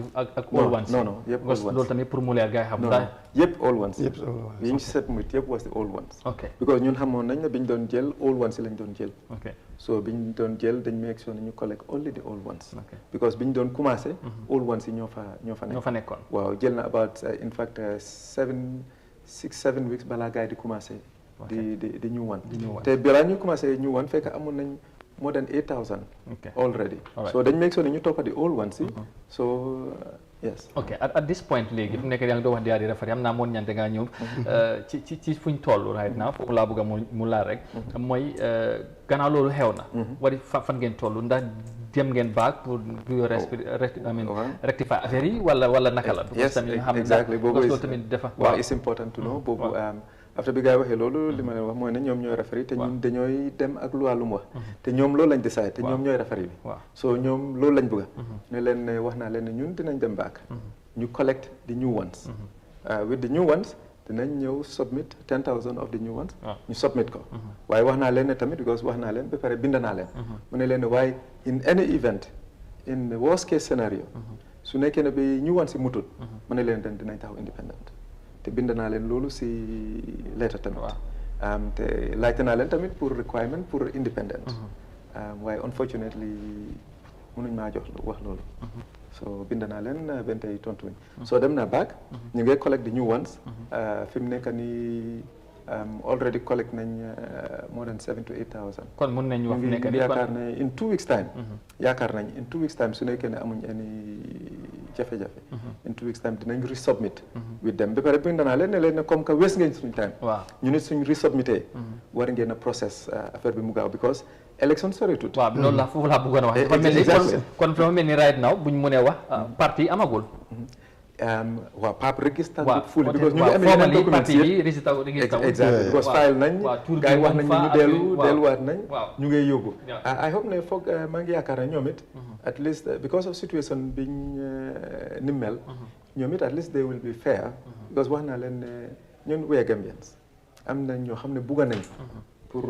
all ones. non yëpp all ones loolu tamit pour mu leer gars yi xam ndax yëpp all ones yi ñu set mit yëpp was the all ones because ñun xamoon nañ ne biñ doon jël all ones yi lañ doon jël so biñ doon jël dañ make sure ne ñu collect only the all ones because biñ doon commencé all ones yi ñoo fa nekkoon waaw jël na about in fact 6-7 weeks balaa gars yi di commencé di ñu wan te balaa ñu commencé ñu wan fekk amoon nañ more than 8,000 already so dañ make sure ne ñu toppa di all ones yi so yes at this point léegi fu nekk yaa ngi doon wax di refer am naa moon ñante nga ñëw ci fuñ toll right now foofu laa bëgg a mu laal rek mooy gannaaw loolu xew na wari fan ngeen toll ndax dem ngeen baag pour rectifier affaire yi wala naka la yes exactly boobu tamit dafa waaw it's important to know boobu after bi gars yi waxee loolu li ma leen wax mooy ne ñoom ñooy referee te ñun dañooy dem ak lu wàllum wax te ñoom loolu lañ décidé te ñoom ñooy referee bi so ñoom loolu lañ bëgg ne leen ne wax naa leen ne ñun dinañ dem back ñu collect the new ones with the new ones dinañ ñëw submit 10,000 of the new ones ñu submit ko waaye wax naa leen ne tamit because wax naa leen ba pare bind naa leen mu ne leen ne waaye in any event in the worst case scenario su nekkee ne bi new ones si mutut mu ne leen den dinañ taxaw independent te bind naa leen loolu si letter tamit te laajte naa leen tamit pour requirement pour independent waaye unfortunately mënuñ maa jox wax loolu so bind naa leen benn tey tontuñ so dem naa back ñu ngi collect the new ones fi mu nekk nii already collect nañ more than 7 to 8,000. kon mun nañu wax nekk ni yaakaar ne in 2 weeks time. yaakaar nañ in 2 weeks time su nekkee ne amuñ any jafe-jafe. in 2 weeks time dinañ resubmit. with them ba pare bind naa leen ne leen ne comme que waste ngeen suñu time. waaw ñu ne suñ resubmité. war ngeen a process affaire bi mu gaaw because election sori tut. waaw loolu la foofu laa bëggoon a wax. dafa mel ni kon dafa mel ni right now buñ mënee wax parti amagul. waaw PAP register waaw fully because ñu ngi amee yeneen documents yi exactly because file nañ gars yi wax nañ ñu delluwaat nañ ñu ngay yóbbu I hope ne foog maa ngi yaakaar ne ñoom it at least because of situation biñ ni mel ñoom it at least they will be fair because wax naa leen ne ñun we Gambians am nañ ñoo xam ne bugga nañ pour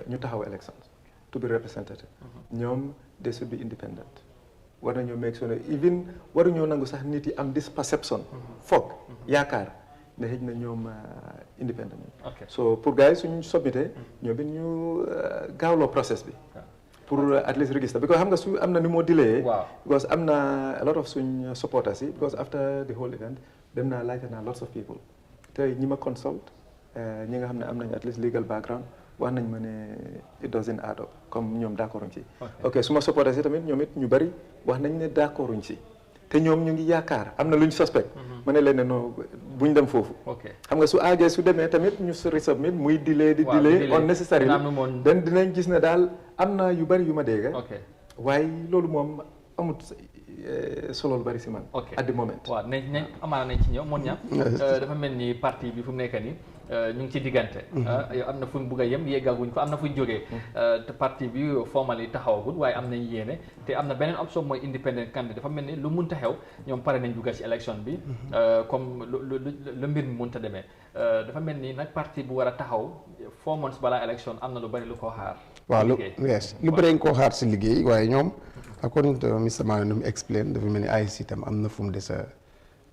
ñu taxaw elections to be representative ñoom they should be independent war nañoo make sure even waruñoo nangu sax nit yi am this perception foog yaakaar ne xëj na ñoom independent so pour gars yi suñ submité ñoom it ñu gaawloo process bi pour at least register because xam nga su am na ni moo delay because am na a lot of suñ supporters yi because after the whole event dem naa laajte naa lots of people te ñi ma consult ñi nga xam ne am nañ at least legal background wax nañ ma ne it doesn't add up comme ñoom d'accorduñ ci ok su ma supporté si tamit ñoom it ñu bari wax nañ ne d'accorduñ ci te ñoom ñu ngi yaakaar am na lu ñu suspect ma ne leen ne non buñ dem foofu xam nga su aagee su demee tamit ñu resubmit muy delay di delay unnecessary den dinañ gis ne daal am na yu bari yu ma dégg waaye loolu moom amut solo lu bari si man at the moment waaw nañ amaana nañ ci ñëw moon ñam dafa mel ni parti bi fu mu nekk nii ñu ngi ci diggante yow am na fu ñu bugg a yem yeggaguñ ko am na fu ñu jógee te parti bi formally taxawagul waaye am nañ yéene te am na beneen option mooy independent candidate dafa mel ni lu munta xew ñoom pare nañ dugga ci élection bi comme lu mbir mi munta demee dafa mel ni nag parti bu war a taxaw 4 months balaa élection am na lu bari lu ko xaar waaw lu bari koo xaar si liggéey waaye ñoom according to Mr. Mane nu mu explain dafa mel ni AIC itam am na fu mu des a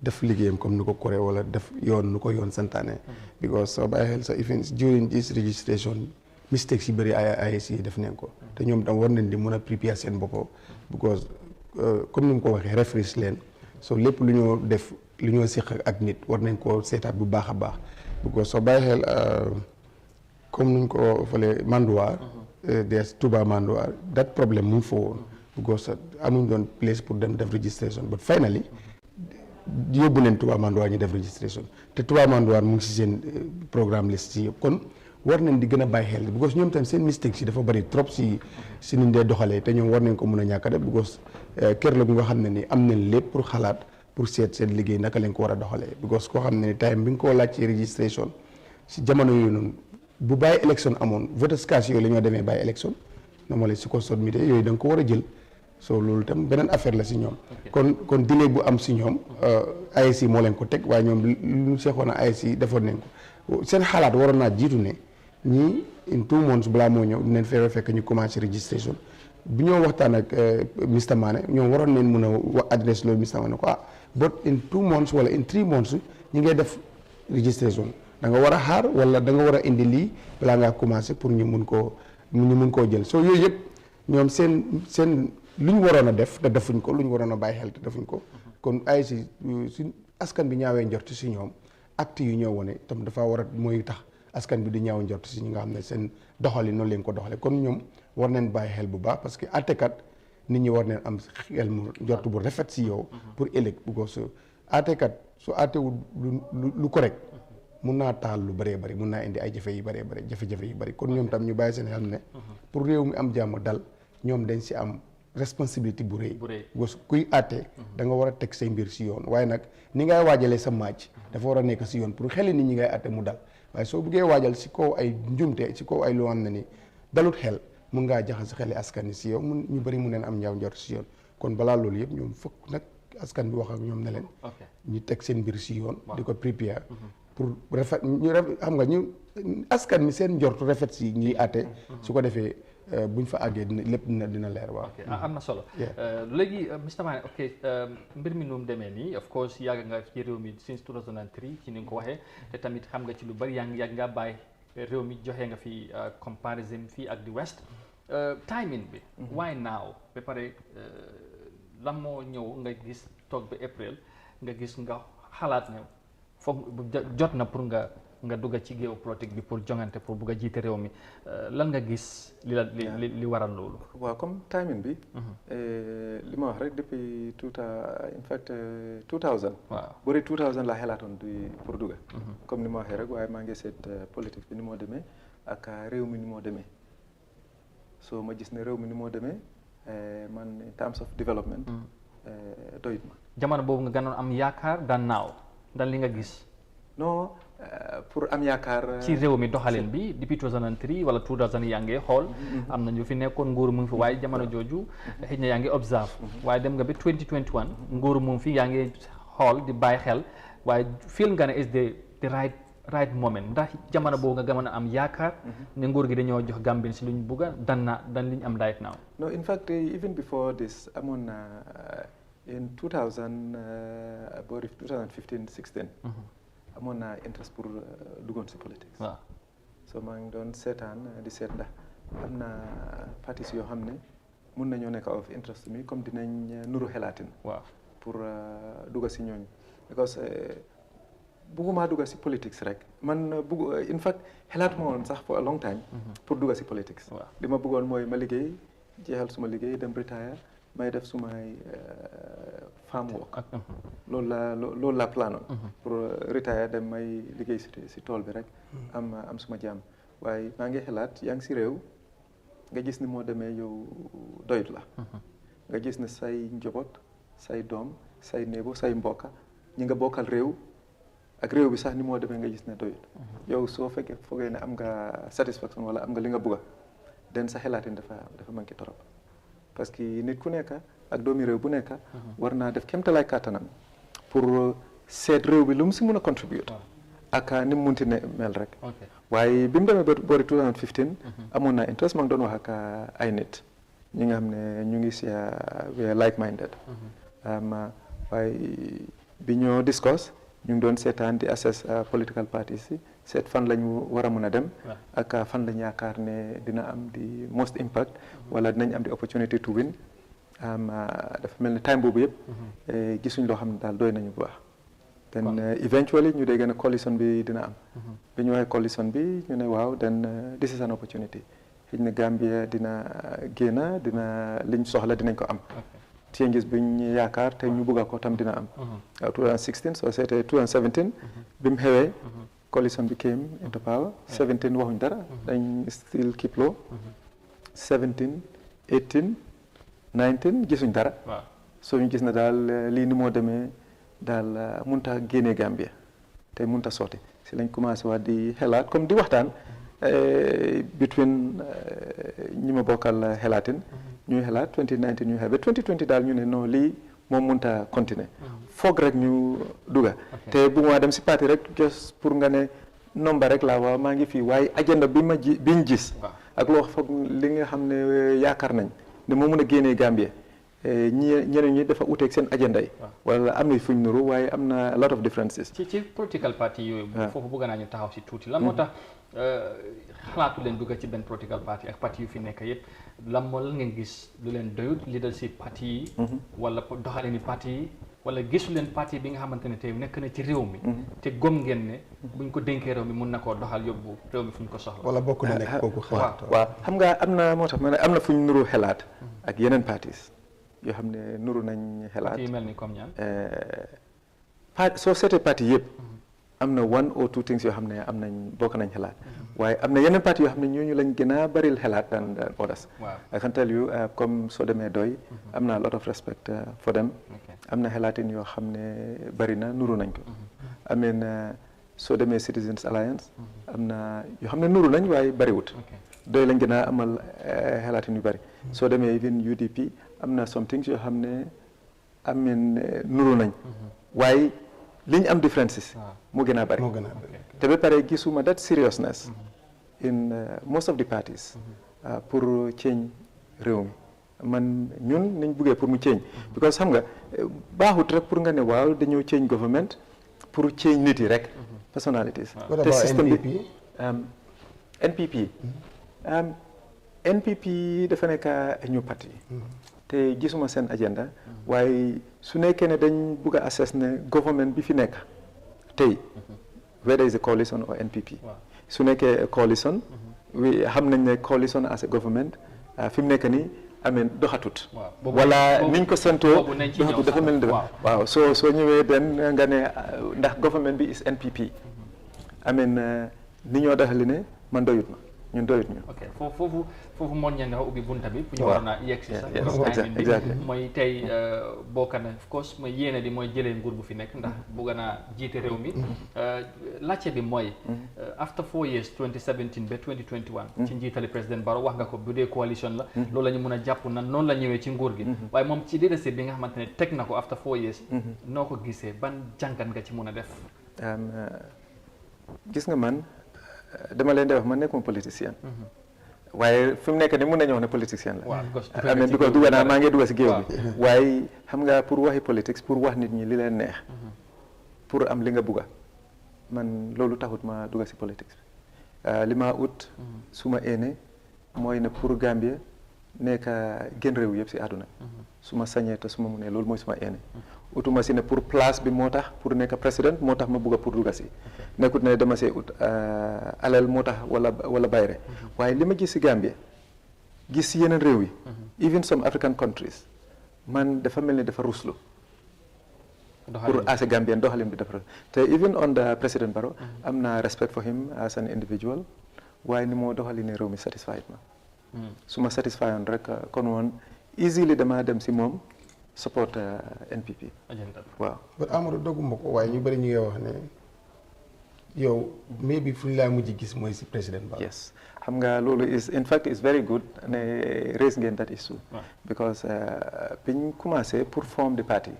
def liggéeyam comme nu ko koree wala def yoon nu ko yoon santaane because soo bàyyi xel sa even during this registration mistakes yi bëri AIC yi def nañ ko te ñoom tam war nañ di mën a prepare seen bopp because comme ni mu ko waxee reference leen so lépp lu ñoo def lu ñoo séq ak nit war nañ koo seetaat bu baax a baax because soo bàyyi xel comme nuñ ko fële Manduwaar des Touba Manduwaar that problème mu ngi fa woon because amuñ doon place pour dem def registration but finally yóbbu leen Touba Manduwaar ñu def registration te Touba Manduwaar mu ngi si seen programme liste si yëpp kon war nañ di gën a bàyyi xel because ñoom tam seen mistake si dafa bari trop si niñ dee doxalee te ñoom war nañ ko mun a ñàkk a def because kër la bu nga xam ne ni am nañ lépp pour xalaat pour seet seen liggéey naka lañ ko war a doxalee because koo xam ne ni time bi nga koo laaj ci registration si jamono yooyu noonu bu bàyyi élection amoon voters card yooyu la ñoo demee bàyyi élection normally si ko submité yooyu da nga ko war a jël so loolu tam beneen affaire la si ñoom kon délai bu am si ñoom AIC moo leen ko teg waaye ñoom lu seexoon a AIC defoon nañ ko seen xalaat waroon naa jiitu ne ñii in 2 months balaa moo ñëw dinañ fekk ñu commencé registration bi ñoo waxtaan ak Mr. Mane ñoom waroon nañ mun a adresse loolu Mr. Mane ko but in 2 months wala in 3 months ñi ngay def registration da nga war a xaar wala da nga war a indi lii balaa ngaa commencé pour ñu mun koo jël so yooyu yëpp ñoom seen lu ñu waroon a def te defuñ ko lu ñu waroon a bàyyi xel te defuñ ko kon AIC si askan bi ñaawee njort si ñoom acte yu ñoo wone tam dafa war a mooy tax askan bi di ñaaw njort si ñi nga xam ne seen doxali noonu leen ko doxale kon ñoom war nañ bàyyi xel bu baax parce que àttekat nit ñi war nañ am xel mu njort bu rafet si yow pour ëllëg bu ko su àttekat su àttewul lu correct mun naa taal lu bëree bëri mun naa indi ay jafe yu bëri kon ñoom tam ñu bàyyi seen xel ne pour réew mi am jàmm dal ñoom dañ si am responsabilité bu rëy parce que kuy àtte da nga war a teg say mbir si yoon waaye nag ni ngay waajalee sa match dafa war a nekk si yoon pour xeli nit ñi ngay àtte mu dal waaye soo buggee waajal si kaw ay njumte si kaw ay loo xam ne ni dalut xel mun ngaa jaxase xeli askan ni si yow mun ñu bëri mun neen am ñaaw njort si yoon kon balaa loolu yëpp ñoom fokk nag askan bi wax ak ñoom ne leen ñu teg seen mbir si yoon di ko prépare pour rafet ñu xam nga ñu askan mi seen njortu rafet si ñuy àtte su ko defee buñ fa àggee lépp dina leer waaw. am na solo léegi Mr. Mane ok mbir mi nu mu demee nii of course yàgg nga ci réew mi since 2003 ci ni nga ko waxee te tamit xam nga ci lu bari yàgg nga bàyyi réew mi joxe nga fi comparison fii ak di west timing bi why now ba pare lan moo ñëw nga gis toog ba April nga gis nga xalaat ne foog jot na pour nga nga dugg ci géopolitique bi pour jongante pour bugg a jiite réew mi lan nga gis li waral loolu. waaw comme timing bi. li ma wax rek depuis in fact 2000. waaw bori 2000 laa xelaatoon pour dugg. comme ni ma waxee rek waaye maa ngi seet politique bi ni moo demee ak réew mi ni moo demee so ma gis ne réew mi ni moo demee man in terms of development doyut ma. jamono boobu nga gënoon am yaakaar daan naaw daan li nga gis. non pour am yaakaar. ci réew mi doxalin bi depuis 2003 wala 2000 yaa ngi xool. am na ñu fi nekkoon nguuru mu ngi fi waaye jamono jooju xëy na yaa ngi observe. waaye dem nga ba 2021 nguuru mu ngi fi yaa ngi xool di bàyyi xel waaye feel nga ne is the right moment ndax jamono boobu nga gën a am yaakaar. ne nguur gi dañoo jox Gambien si luñ bugg a dan liñ am right now. no in fact even before this amoon na in 2000 boori 2015-16. amoon naa interest pour duggoon si politique. waaw so maa ngi doon seetaan di seet ndax am na partis yoo xam ne mun nañoo nekk of interest mi comme dinañ nuru xelaatin. waaw pour dugga si ñooñu because bugguma dugga si politics rek man in fact xelaatuma woon sax for a long time. pour dugga si politics. waaw li ma bëggoon mooy ma liggéey jeexal suma liggéey dem retire may def sumay farm work. loolu la planoon pour retire dem may liggéey si tool bi rek am suma jàmm waaye maa ngi xalaat yaa ngi si réew nga gis ni moo demee yow doyut la nga gis ne say njaboot say doom say néebo say mbokka ñi nga bokkal réew ak réew bi sax ni moo demee nga gis ne doyut yow soo fekkee foogee ne am nga satisfaction wala am nga li nga bugga den sa xalaatin dafa manqué torop parce que nit ku nekk ak doomi réew bu nekk war naa def kéemtalaay kàttanam pour seet réew bi lu mu si mun a contribute ak ni mu munti ne mel rek waaye bi mu demee ba boori 2015 amoon naa interest maa ngi doon wax ak ay nit ñi nga xam ne ñu ngi si we are like minded waaye bi ñoo discuss ñu ngi doon seetaan di assess political parties yi seet fan lañu war a mun a dem ak fan lañu yaakaar ne dina am di most impact wala dinañ am di opportunity to win dafa mel ni time boobu yëpp gisuñ loo xam ne daal doy nañu bu baax then eventually ñu dégg ne coalition bi dina am bi ñu waxee coalition bi ñu ne waaw then this is an opportunity xëy na Gambia dina génn dina liñ soxla dinañ ko am changes bi ñu yaakaar te ñu bëgg ko tam dina am 2016 soo seetee 2017 bi mu xewee coalition bi came into power 17 waxuñ dara dañ still keep low 17 18 19 gisuñ dara soo ñu gis na daal lii ni moo demee daal munta génnee Gambia te munta sotti si lañ commencé waat di xelaat comme di waxtaan between ñi ma bokkal xelaatin ñuy xelaat 2019 ñuy xelaat ba 2020 daal ñu ne non lii moom munta continuer foog rek ñu duga te bu ma dem si parti rek just pour nga ne nomba rek laa waaw maa ngi fii waaye agenda biñ gis ak loo foog li nga xam ne yaakaar nañ ne moo mun a génnee Gambia ñeneen ñi dafa uteeg seen agenda yi wala am na fuñ nuru waaye am na a lot of differences ci political party yooyu foofu bëgg naa ñu taxaw si tuuti lan moo tax xalaatu leen dugg ci benn political party ak parti yu fi nekk yëpp lan moo la ngeen gis lu leen doyut leadership parti yi wala doxalini parti yi wala gisu leen parti bi nga xamante ne tey nekk na ci réew mi te gom ngeen ne buñ ko dénkee réew mi mun na koo doxal yóbbu réew mi fu ñu ko soxla wala bokk na nekk kooku xalaat waaw xam nga am na moo tax ma ne am na fu ñu nuru xelaat ak yeneen parties yoo xam ne nuru nañ xelaat parti yu mel ni comme ñaan soo seetee parti yëpp am na one or two things yoo xam ne am nañ bokk nañ xelaat waaye am na yeneen parti yoo xam ne ñooñu lañ gën a baril xelaat than others I can tell you comme soo demee doy am na a lot of respect for them am na xelaatin yoo xam ne bari na nuru nañ ko ameen soo demee Citizens Alliance am na yoo xam ne nuru nañ waaye bariwut doy lañ gën a amal xelaatin yu bari soo demee even UDP am na some things yoo xam ne ameen nuru nañ waaye liñ am differences moo gën a bari te ba pare gisuma that seriousness in most of the parties pour change réew mi man ñun niñ buggee pour mu change because xam nga baaxut rek pour nga ne waaw dañoo change government pour change nit yi rek personalities te système bi NPP dafa nekk ñu parti te gisuma seen agenda waaye su nekkee ne dañ bugg a assess ne government bi fi nekk tey whether it's a coalition or NPP. su nekkee coalition. we xam nañ ne coalition as a government fi mu nekk nii amee doxatut. wala niñ ko sentoo doxatut dafa mel ni waaw soo ñëwee den nga ne ndax government bi is NPP. ni ñoo doxali ne man doyut ma ñun doyut ñu. ok foofu moo ñaan nga ubbi bunta bi. pour ñu waroon a yegg si sax. exactly mooy tey bokk na of course mooy yéene di mooy jëlee nguur bu fi nekk ndax bëgg naa jiite réew mi. laajte bi mooy. after 4 years 2017 ba 2021. ci njiitali président Barrow wax nga ko bu dee coalition la. loolu la ñu mun a jàpp na noonu la ñëwee ci nguur gi. waaye moom ci leadership bi nga xamante ne teg na ko after 4 years. noo ko gisee ban jàngat nga ci mun a def. gis nga man. dama leen di wax man nekkuma politicien. waaye fi mu nekk ni mun nañu wax ne politicien la. waaw because dugg naa maa ngi dugg si géew bi. waaye xam nga pour waxi politique pour wax nit ñi li leen neex. pour am li nga bugga man loolu taxut ma dugg si politique li ma ut. su ma eenee mooy ne pour Gambia nekk gën réew yëpp si àdduna. su ma sañee te su ma munee loolu mooy suma eenee. utuma si ne pour place bi moo tax pour nekk président moo tax ma bugg a pour dugga si nekkut ne dama see ut alal moo tax wala bayre waaye li ma gis si Gambia gis si yeneen réew yi even some African countries man dafa mel ni dafa ruslu pour as a Gambian doxalin bi dafa te even on the President Barrow am na respect for him as an individual waaye ni moo doxali ne réew mi satisfied ma su ma satisfied on rek kon woon easily dama dem si moom support NPP. waaw. ba Amadou dogguma ko waaye ñu bëri ñu ngi wax ne yow mais bi fu ñu laa mujj gis mooy si président Barrow. yes xam nga loolu in fact is very good ne raise ngeen that issue. because biñ commencé pour form the party.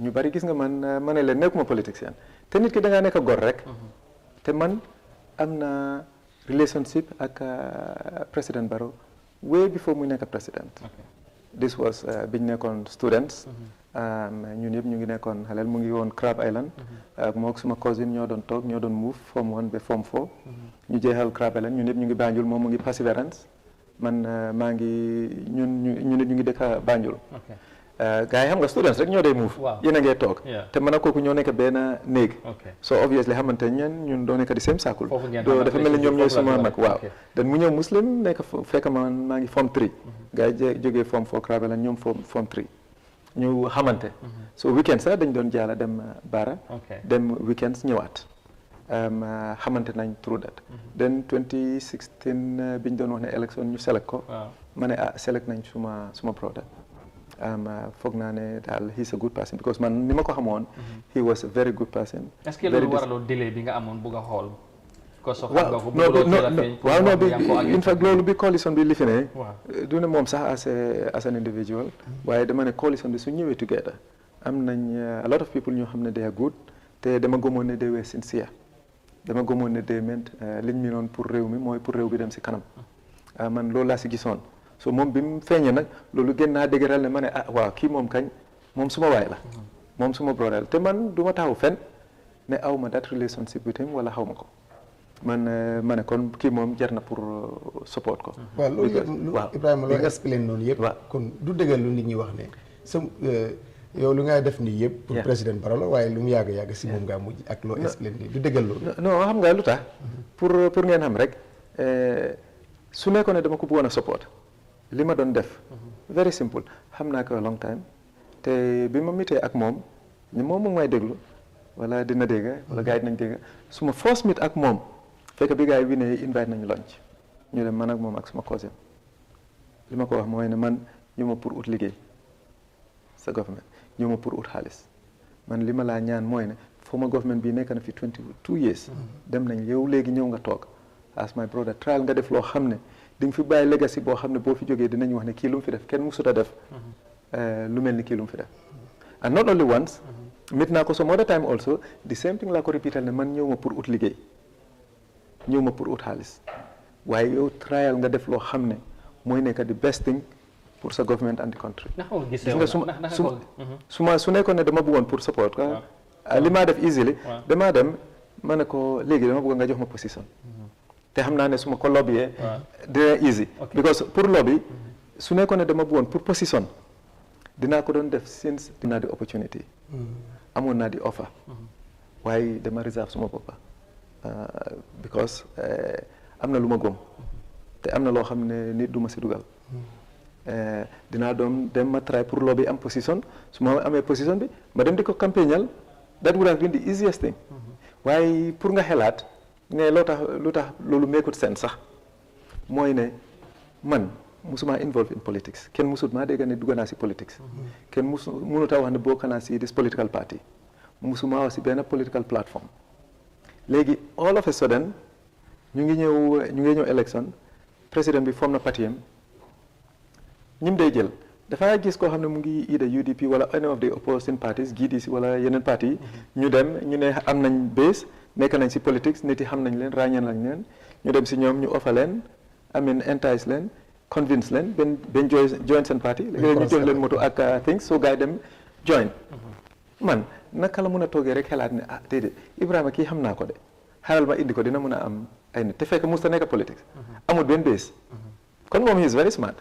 ñu bëri gis nga man ma ne leen nekkuma politicien te nit ki da ngaa nekk gor rek. te man am na relationship ak président Barrow way before muy nekk président. This was biñ nekkoon students. ñun yëpp ñu ngi nekkoon xaleel mu ngi woon Crab Island. moo ak suma cousine ñoo doon toog ñoo doon move form 1 ba form 4. ñu jeexal Crab Island ñun yëpp ñu ngi Banjul moom mu ngi Perseverance man maa ngi ñu ngi dëkk Banjul. gars yi xam nga students rek ñoo dee move. yéen a ngee toog. te man ak kooku ñoo nekk benn néeg. so obviously xamante ñun doo nekk di same circle. dafa mel ni ñoom ñooy suma mag waaw. dan mu ñëw muslim nekk fekk maa ngi form 3. gars yi jógee form 4 Crab Island ñoom form 3. ñu xamante. so weekend sax dañ doon jaala dem Bara. dem weekends ñëwaat. xamante nañ through that. then 2016 biñ doon wax ne élection ñu select ko. ma ne select nañ suma brother. foog naa ne daal he's a good person because man ni ma ko xamoon. he was a very good person. est-ce que loolu waraloon délai bi nga amoon bugg a xool. waaw non bi in fact loolu bi coalition bi li fi ne. du ne moom sax as an individual. waaye dama ne coalition bi su ñëwee together am nañ a lot of people ñoo xam ne they are good te dama gëmoon ne they were sincere. dama gëmoon ne they meant liñ mi noon pour réew mi mooy pour réew bi dem si kanam. man loolu laa si gisoon. so moom bi mu feeñee nag loolu gën naa dëgëral ne ma ne waaw kii moom kañ moom suma waay la moom suma brother te man du ma taxaw fen ne aw ma that relationship with him wala xaw ma ko man ma ne kon kii moom jar na pour support ko. waaw loolu yëpp Ibrahima loo explain noonu yëpp. kon du dëggal lu nit ñi wax ne sa yow lu ngay def nii yëpp. pour président Barrow la waaye lu mu yàgg si moom ngaa mujj ak loo explain nii du dëggal loolu. non xam nga lu tax pour ngeen xam rek su nekkoon ne dama ko bëggoon a support. li ma doon def very simple xam naa ko a long time te bi ma mitee ak moom ni moom mu ngi may déglu wala dina dégg wala gars yi dinañ dégg suma first meet ak moom fekk bi gars yi ne invite nañu lunch ñu dem man ak moom ak suma cousin li ma ko wax mooy ne man ñu ma pour ut liggéey sa government ñu ma pour ut xaalis man li ma laa ñaan mooy ne foo ma government bi nekk na fi 22 years dem nañ yow léegi ñëw nga toog as my brother trial nga def loo xam ne di nga fi bàyyi legacy boo xam ne boo fi jógee dinañ wax ne kii lu mu fi def kenn musut a def lu mel ni kii lu mu fi def and not only once mit naa ko some other time also the same thing laa ko repeatal ne man ñëw ma pour ut liggéey ñëw ma pour ut xaalis waaye yow trial nga def loo xam ne mooy nekk the best thing pour sa government and the country gis nga su nekkoon ne dama bëggoon pour support ko li maa def easily damaa dem ma ne ko léegi dama bëgg nga jox ma position te xam naa ne su ma ko lobbyee dina easy because pour lobby su nekkoon ne dama bëggoon pour position dinaa ko doon def since dinaa di opportunity amoon naa di offer waaye dama reserve suma boppa because am na lu ma gëm te am na loo xam ne nit du ma si dugal dinaa doom dem ma try pour lobby am position su ma amee position bi ma dem di ko campagnal that would have been the easiest thing waaye pour nga xelaat ne lu tax loolu meekut seen sax mooy ne man musuma involve in politics kenn musut maa dégg ne dugg naa si politics kenn mënut a wax ne bokk naa si this political party musuma wax si benn political platform léegi all of a sudden ñu ngi ñëw élection président bi form na parti ñim day jël dafa gis koo xam ne mu ngi either UDP wala any of the opposing parties GDC wala yeneen parti yi ñu dem ñu ne am nañ base nekk nañ si politics nit yi xam nañ leen ràññee nañ leen ñu dem si ñoom ñu offer leen entice leen convince leen ben join seen parti léegi ñu jox leen moto ak things so gars yi dem join man naka la mën a toogee rek xelaat ne ah déedéet Ibrahima kii xam naa ko de xaaral ma indi ko dina mën a am ay nit te fekk mos ta nekk politique amul benn base kon moom he is very smart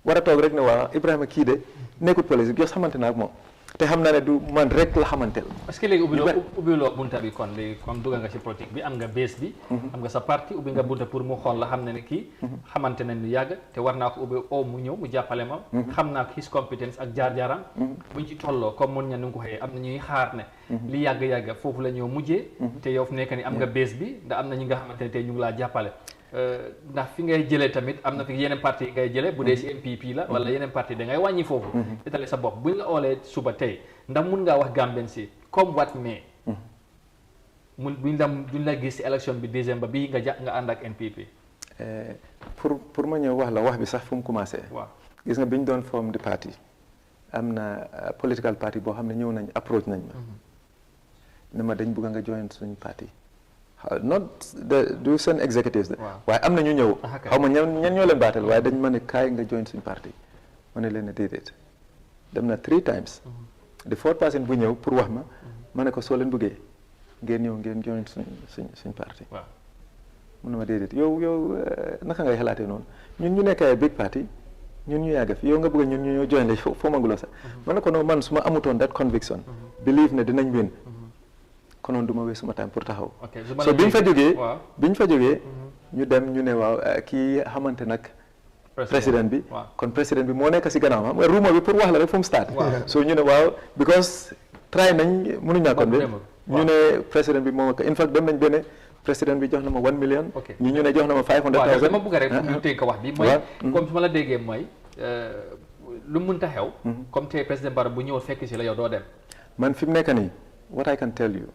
war a toog rek ne waa Ibrahima kii de nekkut politique jos xamante naa ak moom te xam naa ne du man rek la xamanteel. parce que léegi ubbiloo bunta bi kon léegi comme dugga nga ci politique bi am nga base bi am nga sa parti ubbi nga bunta pour mu xool la xam ne ne kii xamante nañ lu yàgg te war naa ko ubbi mu ñëw mu jàppale ma xam naa ko his competence ak jaar-jaaram buñ ci tolloo comme mun ña nu nga ko xëyee am na ñuy xaar ne li yàgg-yàgg foofu la ñëw mujjee te yow fu nekk ni am nga base bi ndax am na ñi nga xamante ne tey ñu ngi laa jàppale ndax fi ngay jëlee tamit am na fi yeneen parti yi ngay jëlee bu dee si MPP la wala yeneen parti da ngay wàññi foofu étale sa bopp buñ la oolee suba tey ndax mun ngaa wax Gambien si comme what mais duñ la gis si élection bi décembre bi nga ànd ak NPP pour ma ñëw wax la wax bi sax fu mu commencé waaw gis nga bi ñu doon form di parti am na political party boo xam ne ñëw nañ approach nañ ma ne ma dañ bëgg nga join suñ parti not du seen executives de waaye am na ñu ñëw xaw ma ñan ñoo leen baatal waaye dañ ma ne kaay nga join suñ parti ma ne leen ne déedéet dem na 3 times the 4th person bu ñëw pour wax ma ne ko soo leen bëggee ngeen ñëw ngeen join suñ parti mu ne ma déedéet yow naka ngay xalaatee noonu ñun ñu nekk ay big party ñun ñu yàgg fi yow nga bëgg ñun ñu ñoo join la foo maguloo sax ma ne ko non man su ma amutoon that conviction believe ne dinañ win konoon du ma wees suma time pour taxaw so biñ fa jógee ñu dem ñu ne waaw kii xamante nag président bi kon président bi moo nekk si gannaaw xam nga rumeur bi pour wax la rek fu mu start so ñu ne waaw because try nañ mënuñ ñaa kon bi ñu ne président bi moom in fact dem nañ benn président bi jox na ma 1 million ñu ne jox na ma 500,000 dama bëgg rek ñu tënk wax bi mooy comme su ma la déggee mooy lu mënta xew comme tey président Barrow bu ñëw fekk si la yow doo dem man fi mu nekk nii what I can tell you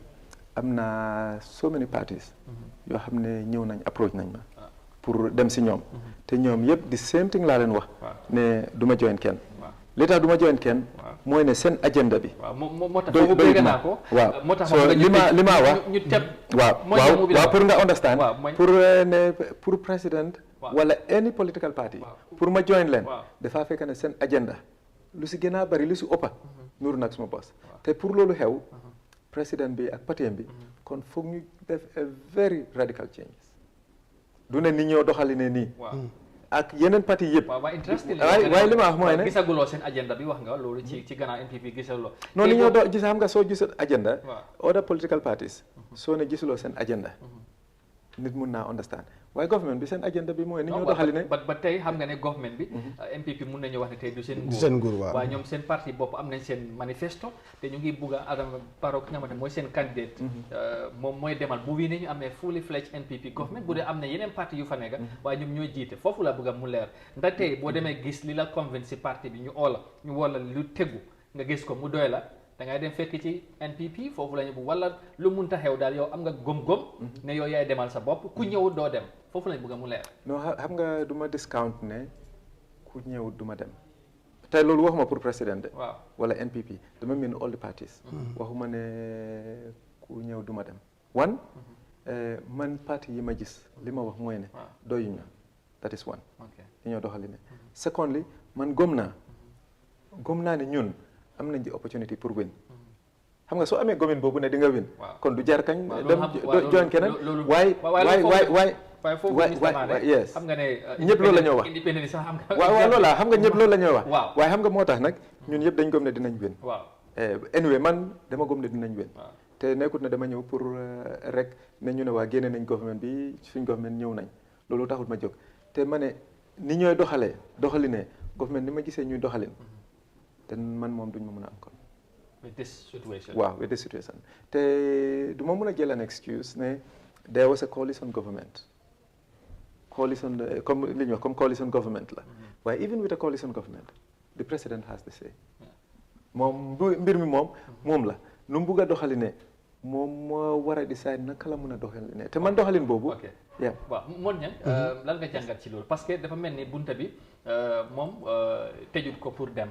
am na so many parties yoo xam ne ñëw nañ approach nañ ma pour dem si ñoom te ñoom yëpp the same thing laa leen wax ne du ma join kenn li tax du ma join kenn mooy ne seen agenda bi moo tax foofu bëgg naa ko moo tax so li ma wax ñu teb waaw pour nga understand pour ne pour président wala any political party pour ma join leen dafa fekk ne seen agenda lu si gën a bari lu si ëppa nuru nag suma boss te pour loolu xew président bi ak parti bi kon foog ñu def a very radical change du ne ni ñoo doxali ne nii ak yeneen parti yëpp waaye li ma wax mooy ne gisaguloo seen agenda bi wax nga loolu ci gannaaw NPP gisaloo non ni ñoo gis xam nga soo gisul agenda other political parties soo ne gisuloo seen agenda nit mun naa understand waaye government bi seen agenda bi mooy ni ñoo doxali ne ba tey xam nga ne government bi MPP mun nañu wax ne tey du seen nguur waaye ñoom seen parti bopp am nañ seen manifesto te ñu ngi bugg a Adama Barrow ki nga xamante mooy seen candidate moom mooy demal bu wii ne ñu amee fully fledged NPP government bu dee am na yeneen parti yu fa nekk waaye ñoom ñooy jiite foofu la bëgg a mu leer ndax tey boo demee gis li la convaincre si parti bi ñu woola lu tegu nga gis ko mu doy la da ngay dem fekk ci NPP foofu lañu bu wala lu munta xew daal yow am nga gom-gom ne yow yaay demal sa bopp ku ñëwut doo dem foofu lañu bëgg mu leer non xam nga du ma discount ne ku ñëwut du ma dem tey loolu waxuma pour président de wala NPP dama mean all the parties waxuma ne ku ñëw du ma dem man parti yi ma gis li ma wax mooy ne doyuñu that is one li ñoo doxali ne secondly man gom naa ne ñun am nañ di opportunity pour win xam nga soo amee gomin boobu ne di nga win kon du jar kañ dem join keneen waaye yes xam nga ne ñëpp loolu la ñoo wax independent sax xam nga waaw loolu la xam nga ñëpp loolu la ñoo wax waaye xam nga moo tax nag ñun yëpp dañ gëm ne dinañ win anyway man dama gëm ne dinañ win te nekkut ne dama ñëw pour rek ne ñu ne waa génne nañ government bi suñ government ñëw nañ loolu taxul ma jóg te ma ne ni ñooy doxalinee government ni ma gisee ñuy doxalin te man moom duñ ma mën a am kon with this situation waaw with this situation te du ma mën a jël an excuse ne there was a coalition government coalition comme li ñuy wax comme coalition government la waaye even with a coalition government the president has the say moom mbir mi moom la nu mu bugg a doxalinee moom moo war a decide naka la mën a doxalinee te man doxalin boobu waaw moon ñan lan nga jàngat ci loolu parce que dafa mel ni bunta bi moom tëjut ko pour dem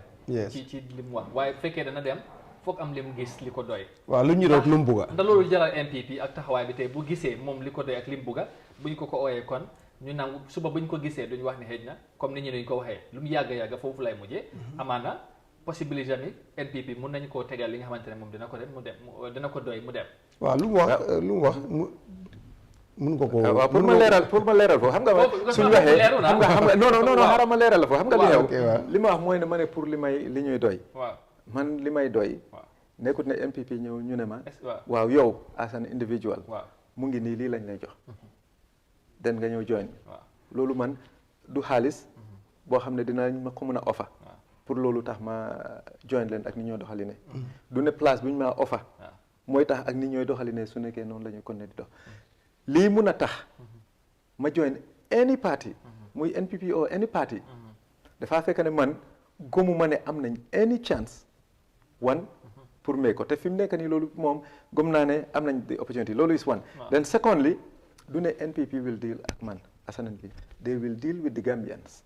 ci li mu wax waaye bu fekkee dana dem foog am li mu gis li ko doy waaw lu ñu roog lu mu bugga ndax loolu jaral MPP ak taxawaay bi tey bu gisee moom li ko doy ak li mu bugga buñ ko ooyee kon ñu nangu suba buñ ko gisee duñu wax ne xëj na comme ni ñu dañ ko waxee lu mu yàgg foofu lay mujjee amaana possibilité ni NPP mun nañu koo tegal li nga xamante ne moom dina ko dem mu dem dina ko doy mu dem waaw lu mu wax mun ko ko waaw pour ma leeral foofu xam nga suñu waxee xam nga non xaaral ma leeral la foofu xam nga li xew li ma wax mooy ne ma ne pour li ñuy doy man li may doy nekkut ne MPP ñëw ñu ne ma waaw yow as an individual mu ngi nii lii lañ lay jox den nga ñëw join loolu man du xaalis boo xam ne dinañ ma ko mën a offer pour loolu tax ma join leen ak ni ñoo doxaline du ne place bu ñu ma offer mooy tax ak ni ñooy doxaline su nekkee noonu la ñuy kon ne di dox lii mun a tax ma join any party muy NPP or any party dafaa fekk ne man gomu ma ne am nañ any chance one pour may ko te fi mu nekk nii loolu moom gom naa ne am nañ the opportunity loolu is one then secondly du ne NPP will deal ak man as an NPP they will deal with the Gambians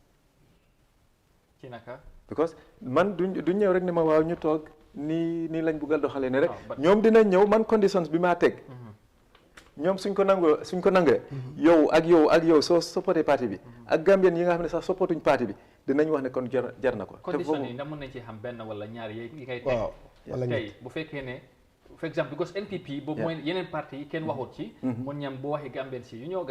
ci naka because man du ñëw rek ne ma waaw ñu toog nii lañ buggal doxalee ne rek ñoom dinañ ñëw man conditions bi maa teg ñoom suñ ko nangee yow soo supporté parti bi ak Gambien yi nga xam ne sax supportuñ parti bi dinañ wax ne kon jar na ko condition yi ndax mën nañ ci xam benn wala ñaar yi ngay teg tey bu fekkee ne for exemple because NPP boobu mooy yeneen parti yi kenn waxut ci mun ñam boo waxee Gambien si ñu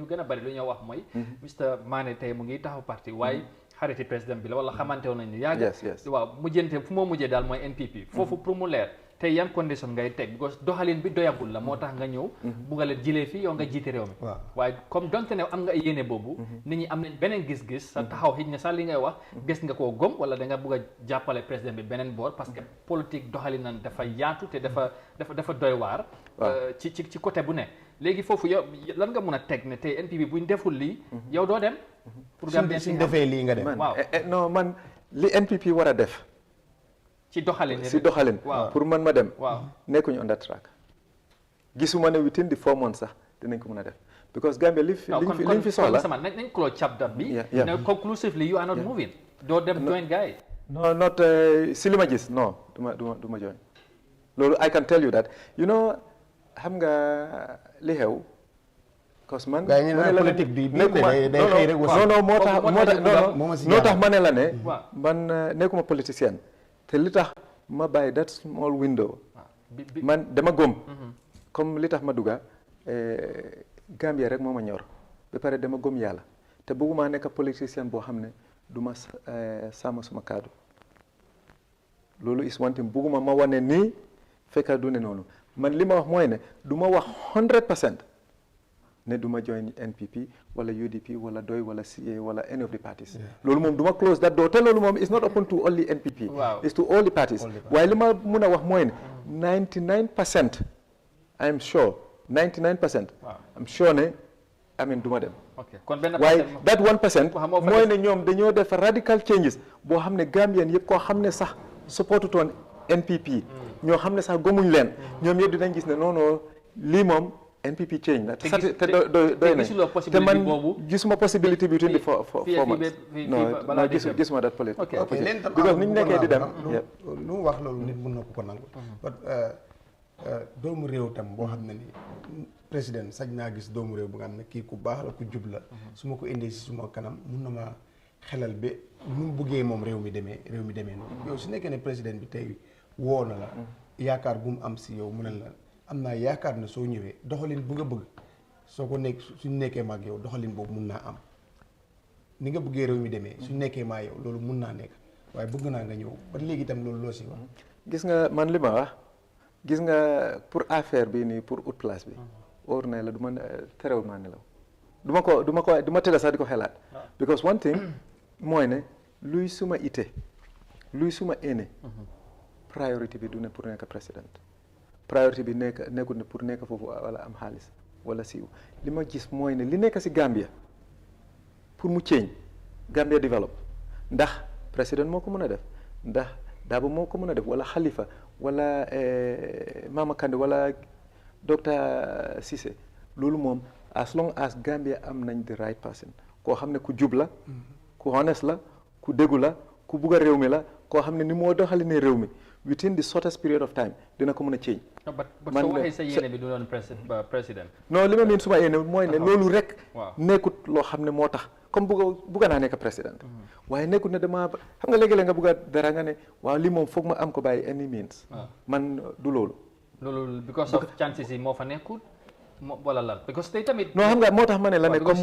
gën a bari lu ñoo wax mooy Mr Mane tey mu ngi taxaw parti waaye xariti président bi la wala xamante woon nañ ne yàgg waaw mujjante fu moo mujjee daal mooy NPP foofu pour mu leer tey yan condition ngay teg because doxalin bi doyagul la moo tax nga ñëw bugga leen jëlee fii yow nga jiite réew mi waaye comme donte ne am nga yéene boobu nit ñi am nañ beneen gis-gis sa taxaw xëj na sax li ngay wax gis nga koo gom wala da nga bugg a jàppale président bi beneen boor parce que politique doxalin nan dafa yaatu te dafa doy waar ci côté bu ne léegi foofu yow lan nga mun a teg ne tey NPP buñ deful lii yow doo dem pour Gambien suñ defee lii nga dem waaw non man li NPP war a def ci doxalin pour man ma dem nekkuñu on that track gisuma ne within the 4 months sax dinañ ko mën a def because Gambia liñ fi soxla nañ close chapter bi conclusively you are not moving doo dem join guy non not si li ma gis non du ma join loolu I can tell you that you know xam nga li xew parce que man politique bi day xëy rek moo tax ma ne la ne man nekkuma politicien te li tax ma bàyyi that small window man dama góom comme li tax ma dugga Gambia rek moo ma ñor ba pare dama góom yàlla te bëgguma nekk politicien boo xam ne du ma sàmm suma kaddu loolu is one thing bëgguma ma wane nii fekka du ne noonu man li ma wax mooy ne du ma wax 100% ne du ma join NPP wala UDP wala DOI wala CA wala any of the parties loolu moom du ma close that door te loolu moom is not open to only NPP it's to all the parties waaye li ma mun a wax mooy ne 99% I'm sure 99% I'm sure ne du ma dem waaye that 1% mooy ne ñoom dañoo def radical changes boo xam ne Gambien yëpp koo xam ne sax supportutoon NPP ñoo xam ne sax gomuñ leen ñoom yëpp dinañ gis ne non lii moom NPP change na te doy na te man gisuma possibility between the 4 months non gisuma that possibility because ni ñu nekkee di dem lu mu wax loolu nit mën na ko nangu doomu réew tam boo xam ne ni président sañ naa gis doomu réew bu nga xam ne kii ku baax la ku jub la su ma ko indee si suma kanam mun na ma xelal ba nu mu buggee moom réew mi demee noonu yow su nekkee ne président bi tey woo na la yaakaar bu mu am si yow mu ne la am naa yaakaar ne soo ñëwee doxalin bu nga bëgg soo ko nekk suñ nekkee maag yow doxalin boobu mun naa am ni nga bëggee réew mi demee suñ nekkee maa yow loolu mun naa nekk waaye bëgg naa nga ñëw ba léegi itam loolu loo si wax gis nga man li ma wax gis nga pour affaire bi nii pour ut place bi óor na la du ma terewul maa nelaw du ma tëdda sax di ko xelaat because one thing mooy ne luy suma ite luy suma ene priorité bi du ne pour nekk président priorité bi nekkul ne pour nekk foofu wala am xaalis wala siiw li ma gis mooy ne li nekk si Gambia pour mu change Gambia develop ndax président moo ko mën a def ndax Dabo moo ko mën a def wala Khalifa wala Mama Kandeh wala docteur Cissé loolu moom as long as Gambia am nañ the right person koo xam ne ku jub la ku honest la ku déggu la ku bugg a réew mi la koo xam ne ni moo doxali ne réew mi within the shortest period of time dina ko mën a change. but soo waxee sa yéene bi du doon président. non li ma miin suma yéene mooy ne loolu rek. nekkut loo xam ne moo tax comme bugga naa nekk président. waaye nekkut ne dama xam nga léegi-léeg nga bugga dara nga ne waaw lii moom foog ma am ko by any means. man du loolu. loolu because of chances yi moo fa nekkut. wala lan because tey tamit. non xam nga moo tax ma ne la ne comme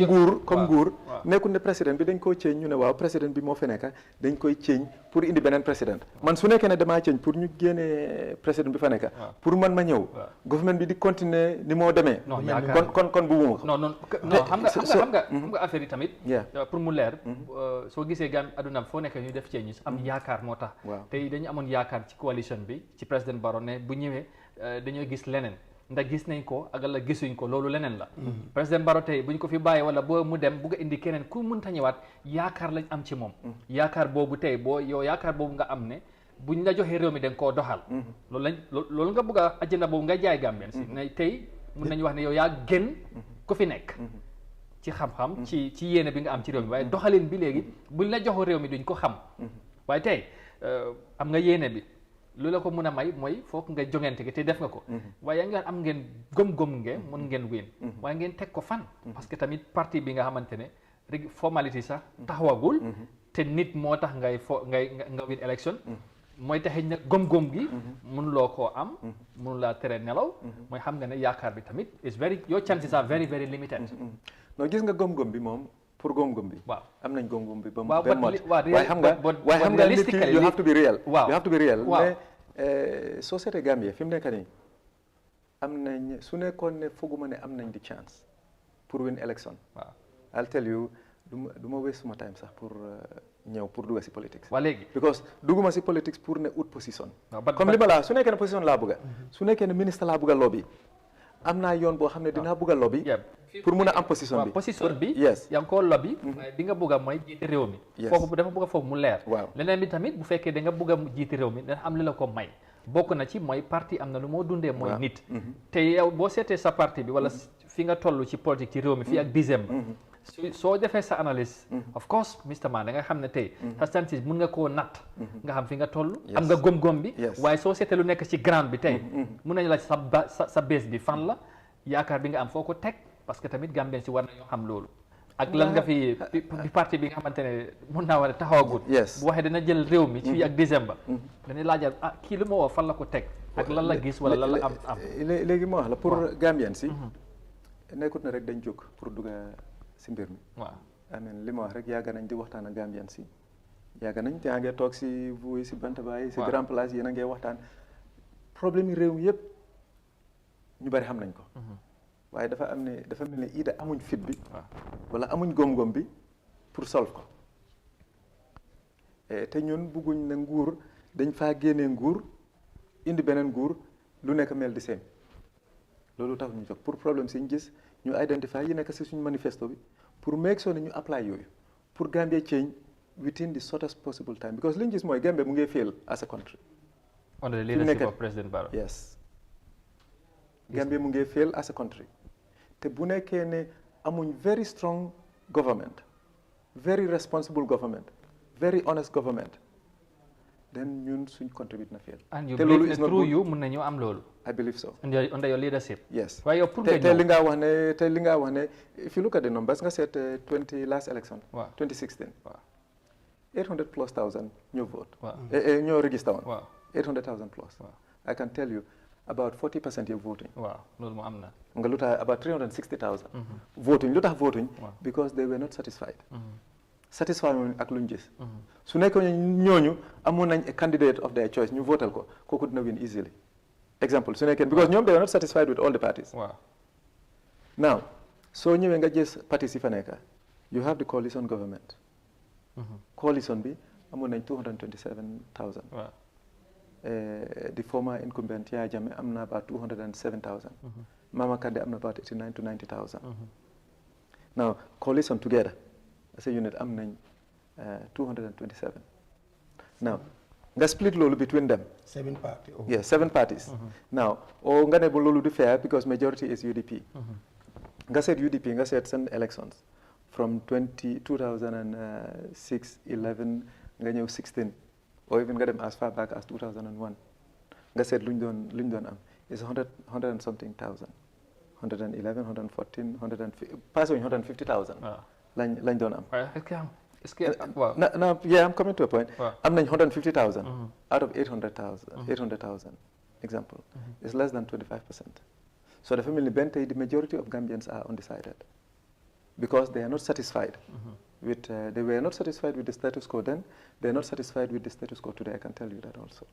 nguur nekkul ne président bi dañ koy change ñu ne waaw président bi moo fi nekk dañ koy change pour indi beneen président man su nekkee ne damaa change pour ñu génnee président bi fa nekk pour man ma ñëw gouvernement bi di continuer ni moo demee kon bugguma ko non xam nga affaire yi tamit pour mu leer soo gisee aduna foo nekk ñu def change am yaakaar moo tax tey dañu amoon yaakaar ci coalition bi ci président Barrow ne bu ñëwee dañoo gis leneen ndax gis nañ ko ak la gisuñ ko loolu leneen la président Barrow tey buñ ko fi bàyyee wala boo mu dem bugg a indi keneen ku mënta ñëwaat yaakaar lañ am ci moom yaakaar boobu tey yow yaakaar boobu nga am ne buñ la joxee réew mi da nga koo doxal loolu nga bugg a agenda boobu nga jaay Gambien si ne tey mun nañu wax ne yow yaa gën ku fi nekk ci xam-xam ci yéene bi nga am ci réew mi waaye doxalin bi léegi buñ la joxoo réew mi duñ ko xam waaye tey am nga yéene bi lu la ko mun a may mooy foog nga jongante gi te def nga ko waaye nga am ngeen gëm-gëm ngeen mën ngeen win waaye ngeen teg ko fan parce que tamit parti bi nga xamante ne rek formalité sax taxawagul te nit moo tax nga win élection mooy taxit nag gëm-gëm gi mënuloo koo am mënulaa tere nelaw mooy xam nga ne yaakaar bi tamit your chances are very very limited non gis nga gëm-gëm bi moom pour gëm-gëm bi waaw am nañ gëm-gëm bi ba waaw waaye xam nga nit ki you have to be real you have to be real mais société Gambie fi mu nekk nii am nañ su nekkoon ne fooguma ne am nañ di chance pour win election waaw I'll tell you du ma waste suma time sax pour ñëw pour dugga si politique waa léegi because dugguma si politique pour ne ut position comme li ma la su nekkee ne position laa bëgga su nekkee ne ministre laa bëgga lobby am naa yoon boo xam ne dinaa bëgg a lobby pour mun a am position bi position bi yes yaa ngi koo lobby waaye bi nga bëgg a mooy jiite réew mi foofu dafa bëgg a foofu mu leer leneen bi tamit bu fekkee da nga bëgg a jiite réew mi dana am li la ko may bokk na ci mooy parti am na lu moo dundee mooy nit te yow boo seetee sa parti bi wala fi nga toll ci politique ci réew mi fii ak décembre soo defee sa analyse of course Mr Man da nga xam ne tey sa chances mun nga koo natt nga xam fi nga toll am nga gom-gom bi waaye soo seetee lu nekk ci ground bi tey mun nañu la sa base bi fan la yaakaar bi nga am foo ko teg parce que tamit Gambien si war nañoo xam loolu ak lan nga fi parti bi nga xamante ne mun naa war a taxawagut bu waxee dana jël réew mi fii ak décembre dañuy laajal kii lu ma woo fan la ko teg ak lan la gis wala lan la am léegi ma wax la pour Gambien si nekkut na rek dañ jóg pour dugga si mbir mi waaw amen li ma wax rek yàgg nañ di waxtaan ak Gambien si yàgg nañ yaa ngee toog si vous si Bantaba si grand place yéen a ngee waxtaan problème yi réew mi yëpp ñu bari xam nañ ko waaye dafa mel ne ida amuñ fit bi wala amuñ góom-góom bi pour solve ko te ñun bugguñ ne nguur dañ faa génnee nguur indi beneen nguur lu nekk mel di seen loolu tax ñu jóg pour problème si ñu gis ñu identify yi nekk si suñu manifesto bi pour make sure ne ñu apply yooyu pour Gambia change within the shortest possible time because li ñu gis mooy Gambia mu ngi fail as a country under the leadership of President Barrow yes Gambia mu ngi fail as a country te bu nekkee ne amuñ very strong government very responsible government very honest government then ñun suñ contribute na fail and you believe ne through you mun nañu am loolu I believe so under your leadership yes waaye yow pour te li nga wax ne if you look at the numbers nga seet 20 last election 2016 800,000+ ñoo vote ñoo register woon 800,000 plus I can tell you about 40% you're voting. Wow, loolu moo am na. nga lu tax about 360,000. voting lu tax voting. because they were not satisfied. satisfy ak luñ gis su nekkoon ñooñu amoon nañ a candidate of their choice ñu votal ko kooku dina win easily example su nekkee because ñoom they were not satisfied with all the parties now soo ñëwee nga gis parties yi fa nekk you have the coalition government coalition bi amoon nañ 227,000 the former incumbent Yaya Jammeh am na about 207,000 Mama Kandeh am na about 89 to 90,000 now coalition together as a unit am nañ 227 now nga split loolu between them 7 parties yeah 7 parties now o nga ne bu loolu du fair because majority is UDP nga seet UDP nga seet seen elections from 2006 11 nga ñëw 16 or even nga dem as far back as 2001 nga seet luñ doon am is 100 and something thousand 111 114 passé 150,000 lañ doon am now yeah I'm coming to a point am nañ 150,000 out of 800,000 example is less than 25%. So the family bente, the majority of Gambians are undecided because they are not satisfied with, they were not satisfied with the status quo then, they are not satisfied with the status quo today, I can tell you that also.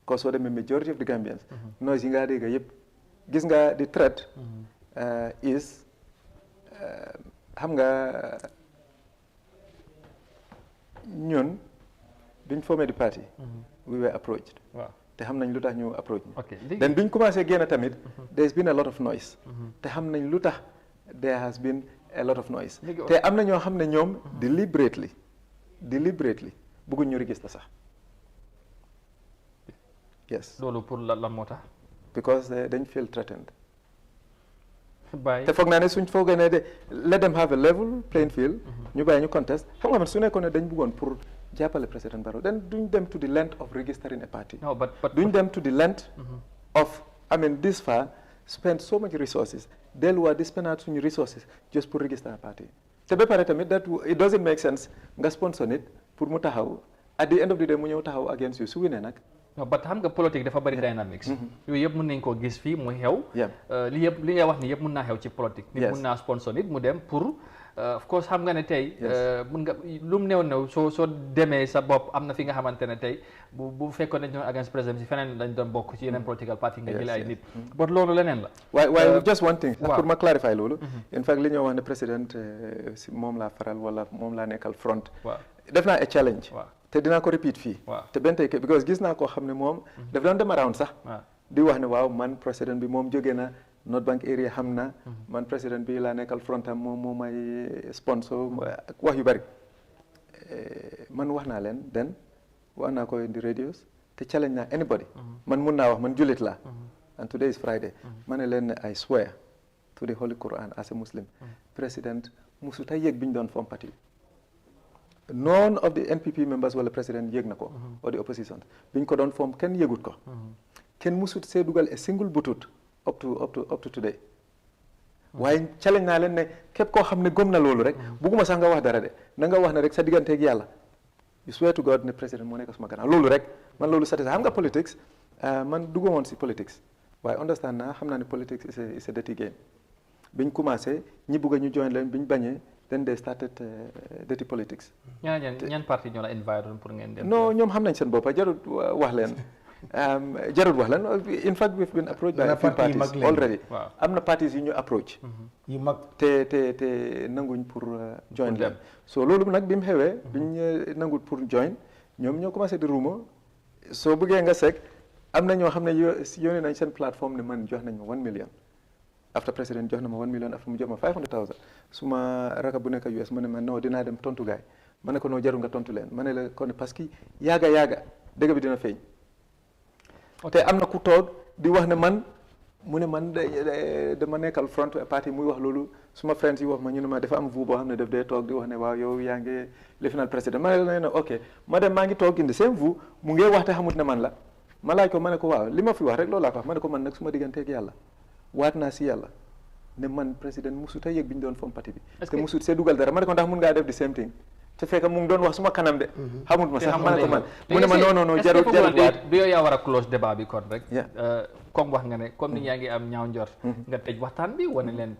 Because the majority of the Gambians, noise inga dega yep, gis nga the threat is, xam nga ñun biñ formé the party, we were approached. Te xam nañ lu tax ñu approach then biñ commencé génn tamit there's been a lot of noise te xam nañ lu tax there has been a lot of noise te am na ñoo xam ne ñoom deliberately bëgguñ ñu register sax yes loolu pour lan moo tax because dañ feel threatened te foog naa ne suñ foogee ne de let them have a level playing field ñu bàyyi ñu contest xam nga man su nekkoon ne dañ bëggoon pour jàppale President Barrow then duñ dem to the length of registering a party duñ dem to the length of I mean this far spend so much resources delluwaat di spend suñu resources just pour register a party te ba pare tamit that it doesn't make sense nga sponsor nit pour mu taxaw at the end of the day mu ñëw taxaw against you su winee nag non but xam nga politique dafa bari dynamics yooyu yëpp mën nañ koo gis fii mu xew li ngay wax ni yëpp mën naa xew ci politique nit mën naa sponsor nit mu dem pour of course xam nga ne tey mën nga lu mu néew soo demee sa bopp am na fi nga xamante ne tey bu fekkoon dañ doon against président si feneen dañ doon bokk ci yeneen political party nga jëlee ay nit but loolu leneen la waaye just one thing pour ma clarify loolu in fact li ñoo wax ne président si moom laa faral wala moom laa nekkal front def naa a challenge te dinaa ko repeat fii te benn tey because gis naa koo xam ne moom daf doon dem around sax di wax ne waaw man président bi moom jóge na North Bank area xam na man président bi laa nekkal frontam moom moo may sponsor wax yu bari man wax naa leen den wax naa ko in the radios te challenge naa anybody man mun naa wax man jullit laa and today is Friday ma ne leen ne I swear to the Holy Quran as a Muslim président musuta yëg bi ñu doon form parti none of the NPP members wala président yëg na ko or the opposition bi ñu ko doon form kenn yëgut ko kenn musut see dugal a single butut up to today waaye challenge naa leen ne képp koo xam ne gëm na loolu rek bugguma sax nga wax dara de na nga wax ne rek sa digganteeg yàlla you swear to God ne président moo nekk suma gannaaw loolu rek man loolu satisfait xam nga politics man dugg woon si politics waaye understand naa xam naa ne politics is a dirty game biñ commencé ñi bugg a ñu join leen biñ bañee then they started dirty politics. ñaan parti ñoo la invite pour ngeen dem. non ñoom xam nañ seen bopp jarut wax leen jarut wax leen in fact we've been approached by a few parties already am na parties yu ñu approach yu mag te nanguñ pour join leen so loolu nag bi mu xewee biñ nanguñ pour join ñoom ñoo commencé di ruuma soo bëggee nga seeg am na ñoo xam ne yónnee nañ seen plateforme ne man jox nañ ma 1 million after président jox na ma 1 million after mu jox ma 500,000 suma raka bu nekk US ma ne ma non dinaa dem tontu gaay ma ne ko noo jarul nga tontu leen ma ne la kon parce que yaaga dëgg bi dina feeñ te am na ku toog di wax ne man mu ne man dama nekkal front party muy wax loolu suma friends yi wax ma ñu ne ma dafa am vu boo xam ne daf dee toog di wax ne waaw yow yaa ngi lifinal président ma ne la ok ma dem maa ngi toog indi seen vu mu ngi wax te xamut ne man la ma laaj ko ma ne ko waaw li ma fi wax rek loolu laa ko wax ma ne ko man nag suma digganteeg yàlla waat naa si yàlla ne man président musut a yëg bi ñu doon fom parti bi te musut see dugal dara ma ne ko ndax mun ngaa def the same thing te fekk mu ngi doon wax suma kanam de xamut ma sax ma ne ko man mu ne ma non jarul waat bi yow yaa war a close débat bi kon rek comme wax nga ne comme ni yaa ngi am ñaaw njort nga tëj waxtaan bi wane leen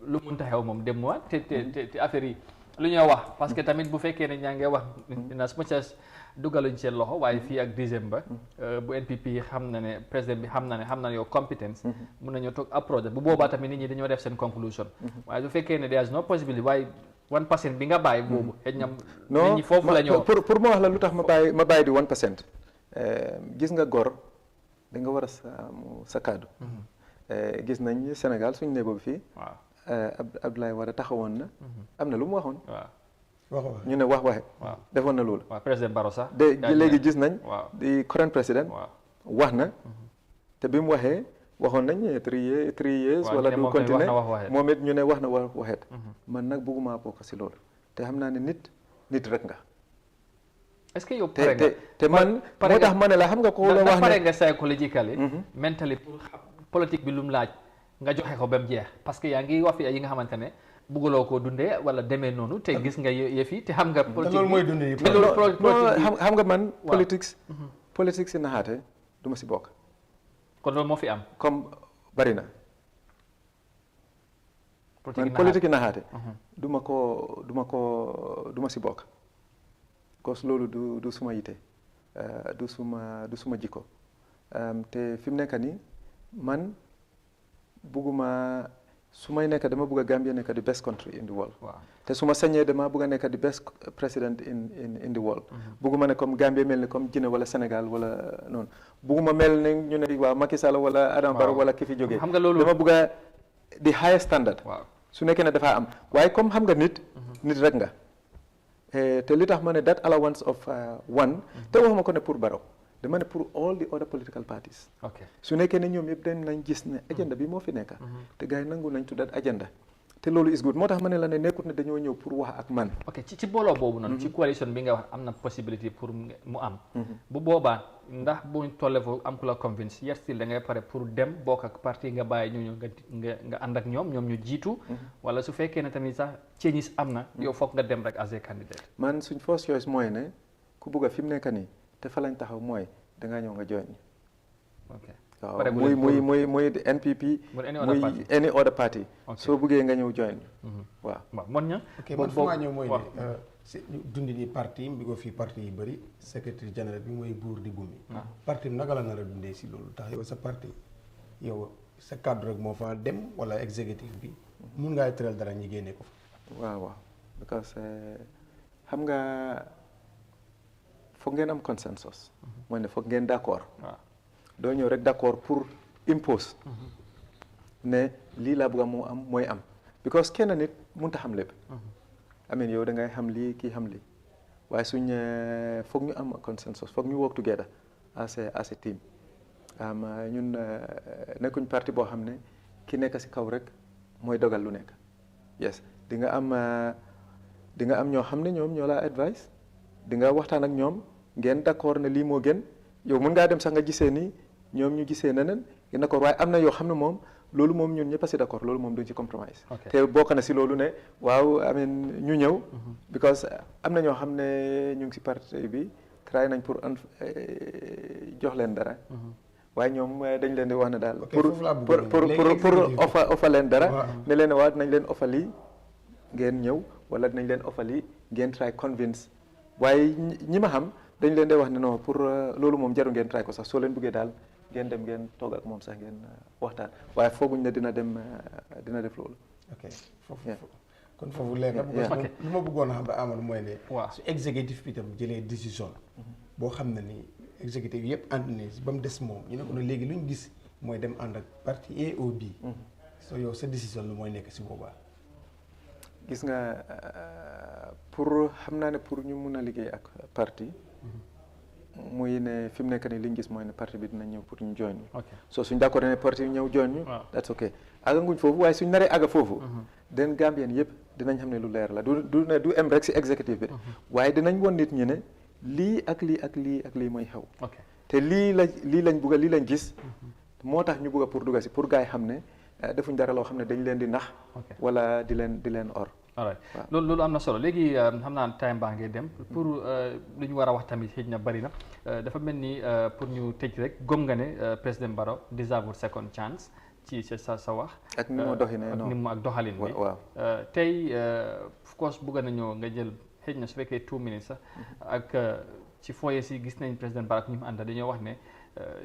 lu munta xew moom dem waat te affaire yi lu ñoo wax parce que tamit bu fekkee ne ñaa ngi wax in as much as dugaluñ seen loxo waaye fii ak décembre bu NPP xam na ne président bi xam na ne yow competence mun nañoo toog approche bu boobaa tamit nit ñi dañoo def seen conclusion waaye bu fekkee ne there is no possibility waaye 1% bi nga bàyyi boobu xëy na nit ñi foofu la ñoo pour ma wax la lu tax ma bàyyi di 1% gis nga gor da nga war a sa kaddu gis nañ Sénégal suñu néego bi fii Abdoulaye Wade taxawoon na am na lu mu waxoon ñu ne wax defoon na loolu président Barrow sax léegi gis nañ di current président wax na te bi mu waxoon nañ 3 years wala du continuer moom it ñu ne wax na waxeet man nag bëgguma bokk si loolu te xam naa ne nit rek nga est-ce que yow pare nga te man moo tax ma ne la xam nga ko la wax ne pare nga psychologically mentally pour politique bi lu mu laaj nga joxe ko ba mu jeex parce que yaa ngi wax fi yi nga xamante ne bëgguloo koo dundee wala demee noonu te gis nga yëf yi te xam nga politique loolu mooy dundee xam nga man politique si naxaate du ma si bokk kon loolu moo fi am comme bari na man politique naxaate du ma si bokk cause loolu du suma yite du suma jikko te fi mu nekk nii man bugguma su may nekk dama bugg a Gambia nekk the best country in the world te su ma sañee dama bugg a nekk the best president in the world bugguma ne comme Gambia mel ni comme Guinée wala Sénégal wala noonu bugguma mel ni ñu ne waaw Macky Sall wala Adama Barrow wala ki fi jógee dama bugg a di higher standard su nekkee ne dafa am waaye comme xam nga nit rek nga te li tax ma ne that allowance of one te waxuma ko ne pour Barrow dama ne pour all the other political parties su nekkee ne ñoom yëpp dañ nañ gis ne agenda bi moo fi nekk te gars yi nangu nañ tuddat agenda te loolu is good moo tax ma ne la ne nekkut ne dañoo ñëw pour wax ak man ci booloo boobu noonu ci coalition bi nga wax am na possibilité pour mu am bu boobaa ndax buñ tolle foofu am ku la convince yet still da ngay pare pour dem bokk ak parti nga bàyyi ñooñu nga ànd ak ñoom ñu jiitu wala su fekkee ne tamit sax changes am na yow foog nga dem rek as a candidate man suñ first choice mooy ne ku bugg a fi mu nekk nii te fa lañ taxaw mooy dangaa ñëw nga join waaw muy NPP muy any other party soo buggee nga ñëw join waaw mon ña man fu maa ñëw mooy ne dundi ni parti bi ko fii parti yi bëri secrétaire général bi mooy buur di bumi parti bi naka la nar a dundee si loolu tax yow sa parti yow sa cadre rek moo fa dem wala exécutif bi mun ngaa tëral dara ñi génne ko fa waaw because xam nga foog ngeen am consensus mooy ne foog ngeen d'accord doo ñëw rek d'accord pour impose ne lii laa bëgg a moo am mooy am because kenn nit mënut a xam lépp amen yow da ngay xam lii kii xam lii waaye suñ foog ñu am consensus foog ñu work together as a team ñun nekkuñ parti boo xam ne ki nekk si kaw rek mooy dogal lu nekk yes di nga am ñoo xam ne ñoom ñoo laa advice di nga waxtaan ak ñoom ngeen d'accord ne lii moo gën yow mën ngaa dem sax nga gisee nii ñoom ñu gisee neneen ngeen d'accord waaye am na yoo xam ne moom loolu moom ñun ñëpp a si d'accord loolu moom duñ ci compromise te bokk na si loolu ne waaw amen ñu ñëw because am na ñoo xam ne ñu ngi si parti bi try nañ pour jox leen dara waaye ñoom dañ leen di wax ne daal pour offer leen dara ne leen waaw dinañ leen offer lii ngeen ñëw wala dinañ leen offer lii ngeen try convince waaye ñi ma xam dañ leen di wax ne non pour loolu moom jaru ngeen try ko sax soo leen bëggee daal ngeen dem ngeen toog ak moom sax ngeen waxtaan waaye fooguñ ne dina def loolu. ok kon foofu leer na lu ma bëggoon a xam ba Amadou mooy ne su exécutif bi tam jëlee décision boo xam ne ni exécutif yëpp ànd ne ba mu des moom ñu ne ko ne léegi lu ñu gis mooy dem ànd ak parti A ou B so yow sa décision lu mooy nekk si boobaa. gis nga pour xam naa ne pour ñu mun a liggéey ak parti muy ne fi mu nekk nii li ñu gis mooy ne parti bi dina ñëw pour ñu join ñu so suñ d'accord ne parti bi ñëw join ñu that's ok àgganguñ foofu waaye suñ naree àgga foofu den Gambien yëpp dinañ xam ne lu leer la du em rek si exécutif bi waaye dinañ won nit ñi ne lii ak lii ak lii ak lii mooy xew te lii lañ bugga lii lañ gis moo tax ñu bugga pour dugga si pour gars yi xam ne defuñ dara loo xam ne dañ leen di nax wala di leen or alright loolu am na solo léegi xam naa time baa ngi dem pour lu ñu war a wax tamit xëy na bari na dafa mel ni pour ñu tëj rek gëm nga ne président Barrow deserve second chance ci sa wax. ak ni moo doxinee ak ni mu ak doxalin bi. waaw tey of course bëgg nañoo nga jël xëy na su fekkee 2 minutes sax ak ci foyer si gis nañ président Barrow ñu mu àndal dañoo wax ne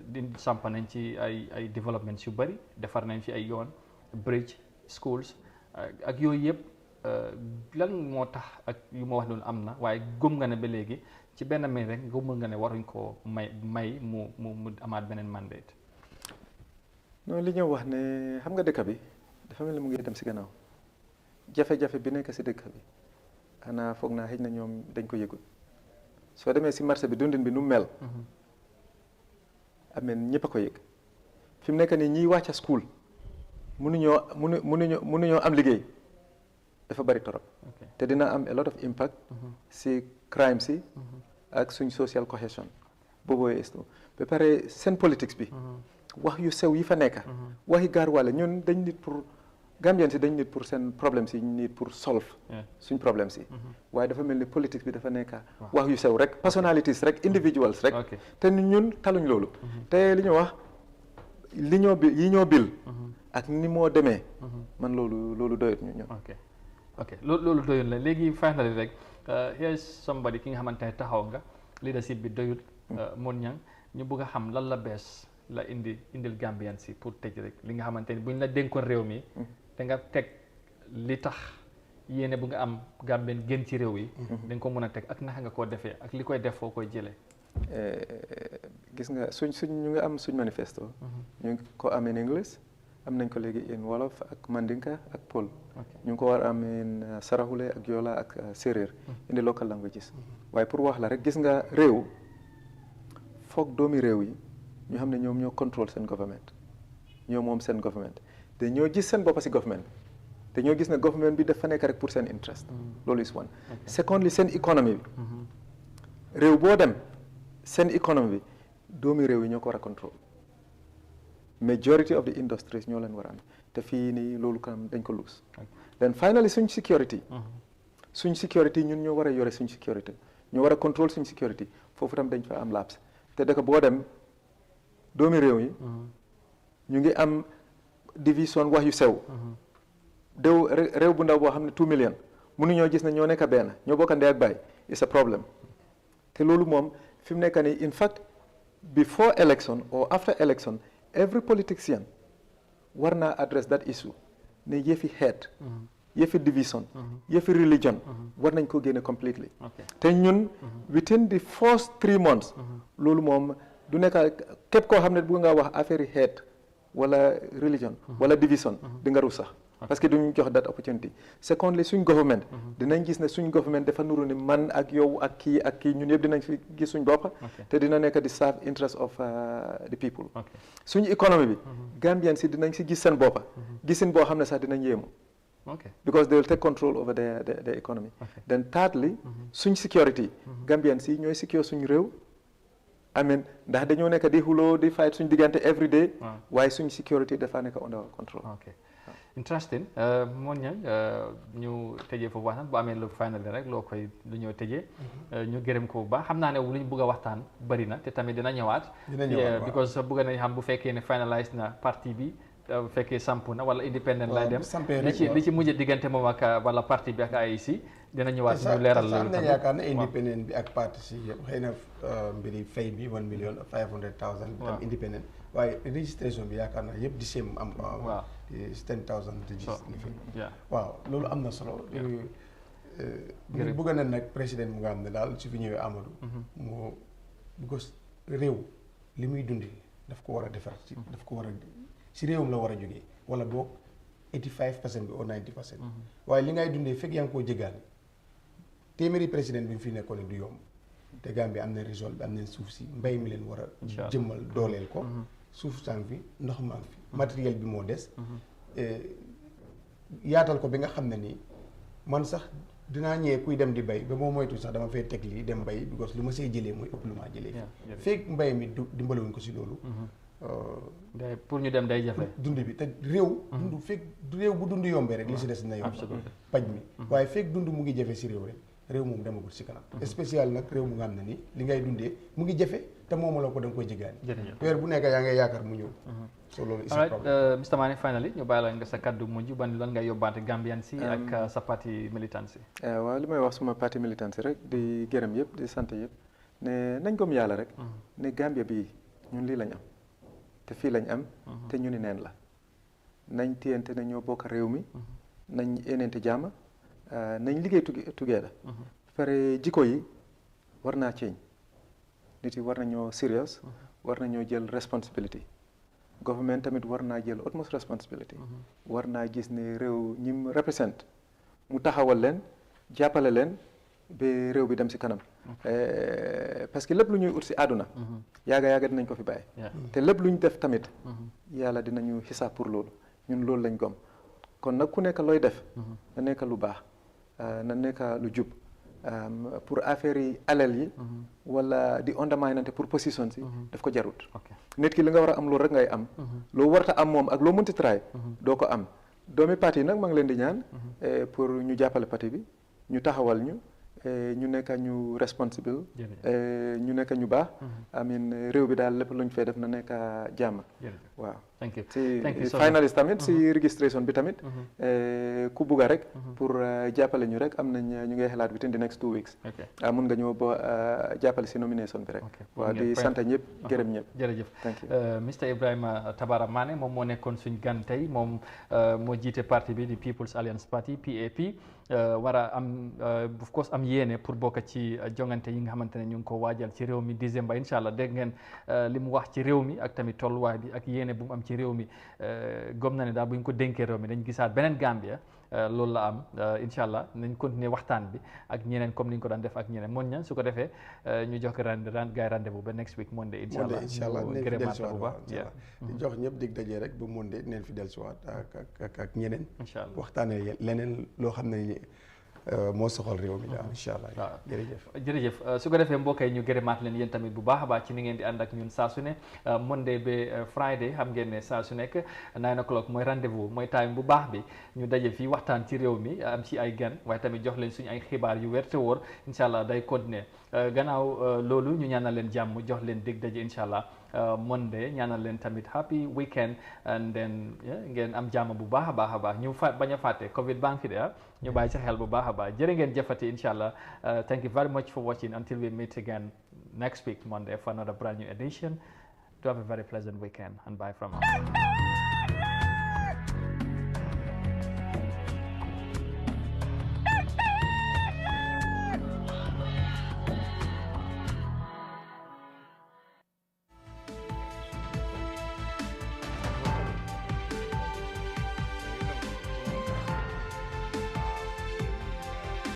di samp nañ ci ay développement yu bëri defar nañ fi ay yoon bridge schools ak yooyu yëpp lan moo tax ak yu ma wax noonu am na waaye gëm nga ne ba léegi ci benn mail rek gëmul nga ne waruñ koo may mu amaat beneen mandate. non li ñëw wax ne xam nga dëkk bi dafa mel ni mu ngi dem si gannaaw jafe-jafe bi nekk si dëkk bi xanaa foog naa xëj na ñoom dañ ko yëgul soo demee si marché bi dundin bi nu mel. ameen ñëpp a ko yëg fi mu nekk nii ñiy wàcca school mënuñoo am liggéey dafa bari torop te dina am a lot of impact si crime si ak suñ social cohesion boobooy esto ba pare seen politics bi wax yu sew yi fa nekk waxi gaar wàlle ñun dañ nit pour Gambian si dañ nit pour seen problème si ñu nit pour solve suñ problème si waaye dafa mel ni politique bi dafa nekk wax yu sew rek personalities rek individuals rek te ñun taluñ loolu te li ñu wax yi ñoo bil ak ni moo demee man loolu doyut ñu ñun ok loolu doyul la léegi finally rek here's somebody ki nga xamante ne taxaw nga leadership bi doyul mun ñang ñu bëgg a xam lan la bees la indil Gambian si pour tëj rek li nga xamante ni buñ la dénkoon réew mi da nga teg li tax yéene bu nga am Gambien gën ci réew yi da nga ko mën a teg ak naka nga koo defee ak li koy def foo koy jëlee gis nga ñu nga am suñ manifesto ñu ngi ko am in English am nañ ko léegi in Wolof ak Mandinka ak Pël ñu ngi ko war am in Saraxule ak Joola ak Séeréer in the local languages waaye pour wax la rek gis nga réew foog doomi réew yi ñu xam ne ñoom ñoo contrôle seen government ñoo moom seen government te ñoo gis seen boppa si government te ñoo gis ne government bi dafa nekk rek pour seen interest loolu is one secondly seen économie bi réew boo dem seen économie bi doomi réew yi ñoo ko war a contrôle majority of the industries ñoo leen war a am te fii nii loolu kam dañ ko luus then finally suñ security ñun ñoo war a yore suñ security ñoo war a contrôle suñ security foofu tam dañ fa am laps te dëkk boo dem doomi réew yi ñu ngi am division wax yu sew réew bu ndaw boo xam ne 2 million mënuñoo gis ne ñoo nekk benn ñoo bokk ndey ak baay it's a problem te loolu moom fi mu nekk nii in fact before election or after election every politician war naa address that issue ne yëfi xeet yëfi division yëfi religion war nañ ko génne completely te ñun within the first 3 months loolu moom du nekk képp koo xam ne bëgg nga wax affaire yi xeet wala religion wala division di nga rus sax parce que duñu jox that opportunity secondly suñ government dinañ gis ne suñ government dafa nuru ni man ak yow ak kii ñun yëpp dinañ fi gis suñ bopp te dina nekk di serve interest of the people suñ économie bi Gambian si dinañ si gis seen boppa gisin boo xam ne sax dinañ yéemu because they will take control over their economy then thirdly suñ security Gambian si ñooy secure suñ réew amen ndax dañoo nekk di xuloo di fight suñ diggante every day waaye suñ security dafa nekk under control interesting moon ñang ñu tëjee foofu waxtaan bu amee lu final rek loo koy lu ñëw tëjee ñu gërëm ko bu baax xam naa ne lu ñu bëgg a waxtaan bëri na te tamit dina ñëwaat because bëgg nañ xam bu fekkee ne finalise na parti bi bu fekkee samp na wala independent lay dem li ci mujj diggante moom ak wala parti bi ak AIC dina ñëwaat ñu leeral loolu tamit yaakaar na independent bi ak parti si yëpp xëy na mbiri fay bi 1,500,000 tam independent waaye registration bi yaakaar naa yëpp di same am 10,000 register waaw loolu am na solo ñu bëgg na nag président mu nga xam ne daal su fi ñëwee Amadou mu because réew li muy dundi daf ko war a defar daf ko war a si réewam la war a jógee wala boog 85% bi ou 90% waaye li ngay dundee fekk yaa ngi koo jégaale téeméeri président bi fi nekkoon du yomb te Gambie am na région bi am na suuf si mbay mi leen war a jëmmal dooleel ko suuf sang fi ndox maa ngi fi matériel bi moo des yaatal ko bi nga xam ne nii man sax dinaa ñëwee kuy dem di bay ba moo moytu sax dama fay teg lii dem bay because lu ma see jëlee mooy ëpp lu maa jëlee fekk mbay mi dimbalewuñ ko si loolu pour ñu dem day jafe dund bi te réew dund fekk réew bu dund yombee rek li si des na yomb paj mi waaye fekk dund mu ngi jafe si réew rek réew moom demagul si kanam spécial nag réew mu nga xam ne nii li ngay dundee mu ngi jafe te moomu la ko da nga koy jéggaani weer bu nekk yaa ngay yaakaar mu ñëw so loolu is problème Mr Mane finally ñu bàyyi la nga sa kaddu mujj ban lan ngay yóbbaate Gambian si ak sa parti militant si waaw li may wax suma parti militant si rek di gërëm yëpp di sant yëpp ne nañ gëm yàlla rek ne Gambia bii ñun lii lañ am te fii lañ am te ñu ni neen la nañ téyante ne ñoo bokk réew mi nañ éneente jàmm nañ liggéey together pare jikko yi war naa change nit yi war nañoo serious war nañoo jël responsibility government tamit war naa jël utmost responsibility war naa gis ne réew ñim represent mu taxawal leen jàppale leen ba réew bi dem si kanam parce que lépp lu ñuy ut si àdduna yaaga dinañ ko fi bàyyi te lépp lu ñu def tamit yàlla dinañu xisaab pour loolu ñun loolu lañ gom kon nag ku nekk looy def na nekk lu baax na nekk lu jub pour affaire yi alal yi wala di underminante pour position si daf ko jarut nit ki li nga war a am loolu rek ngay am loo warta am moom ak loo mënti try doo ko am doomi parti yi nag maa ngi leen di ñaan pour ñu jàppale parti bi ñu taxawal ñu ñu nekk ñu responsible ñu nekk ñu baax amin réew bi daal lépp lu ñu fay def na nekk jàmm waaw si finaliste tamit si registration bi tamit ku bugga rek pour jàppale ñu rek am nañ ñu ngay xalaat within the next 2 weeks mun nga ñëw ba jàppale si nomination bi rek waaw di sant ñëpp gërëm ñëpp jërëjëf Mr Ibrahima Tabara Mane moom moo nekkoon suñ gan tey moom moo jiite parti bi di People's Alliance Party PAP war a am of course am yéene pour bokk ci jongante yi nga xamante ne ñu ngi ko waajal ci réew mi décembre incha allah dégg ngeen li mu wax ci réew mi ak tamit tolluwaay bi ak yéene bu mu am ci réew mi gom na ne daal bu ñu ko dénkee réew mi dañ gisaat beneen Gambia loolu la am incha allah nañ continuer waxtaan bi ak ñeneen comme ni ñu ko daan def ak ñeneen moon ña su ko defee ñu jox ko gaay rendez-vous ba next week Monday incha allah gërëmaat bu baax di jox ñëpp dig dajee rek ba Monday neen fi dellusiwaat ak ñeneen incha allah waxtaanee leneen loo xam ne moo soxal réew mi daal incha allah waaw jërëjëf su ko defee mbokk yi ñu gërëmaat leen yéen tamit bu baax a baax ci ni ngeen di ànd ak ñun saa su ne Monday ba Friday xam ngeen ne saa su nekk 9 o'clock mooy rendez-vous mooy time bu baax bi ñu daje fii waxtaan ci réew mi am ci ay gan waaye tamit jox leen suñu ay xibaar yu wér te wóor incha allah day continuer gannaaw loolu ñu ñaanal leen jàmm jox leen dig daje incha allah Monday ñaanal leen tamit happy weekend and then ngeen am jàmm bu baax a baax ñu bañ a fàtte Covid baa ngi fi de ñu bàyyi ci xel bu baax a baax jërë ngeen jëfati incha allah thank you very much for watching until we meet again next week Monday for another brand new edition. Do have a very pleasant weekend and bye from us.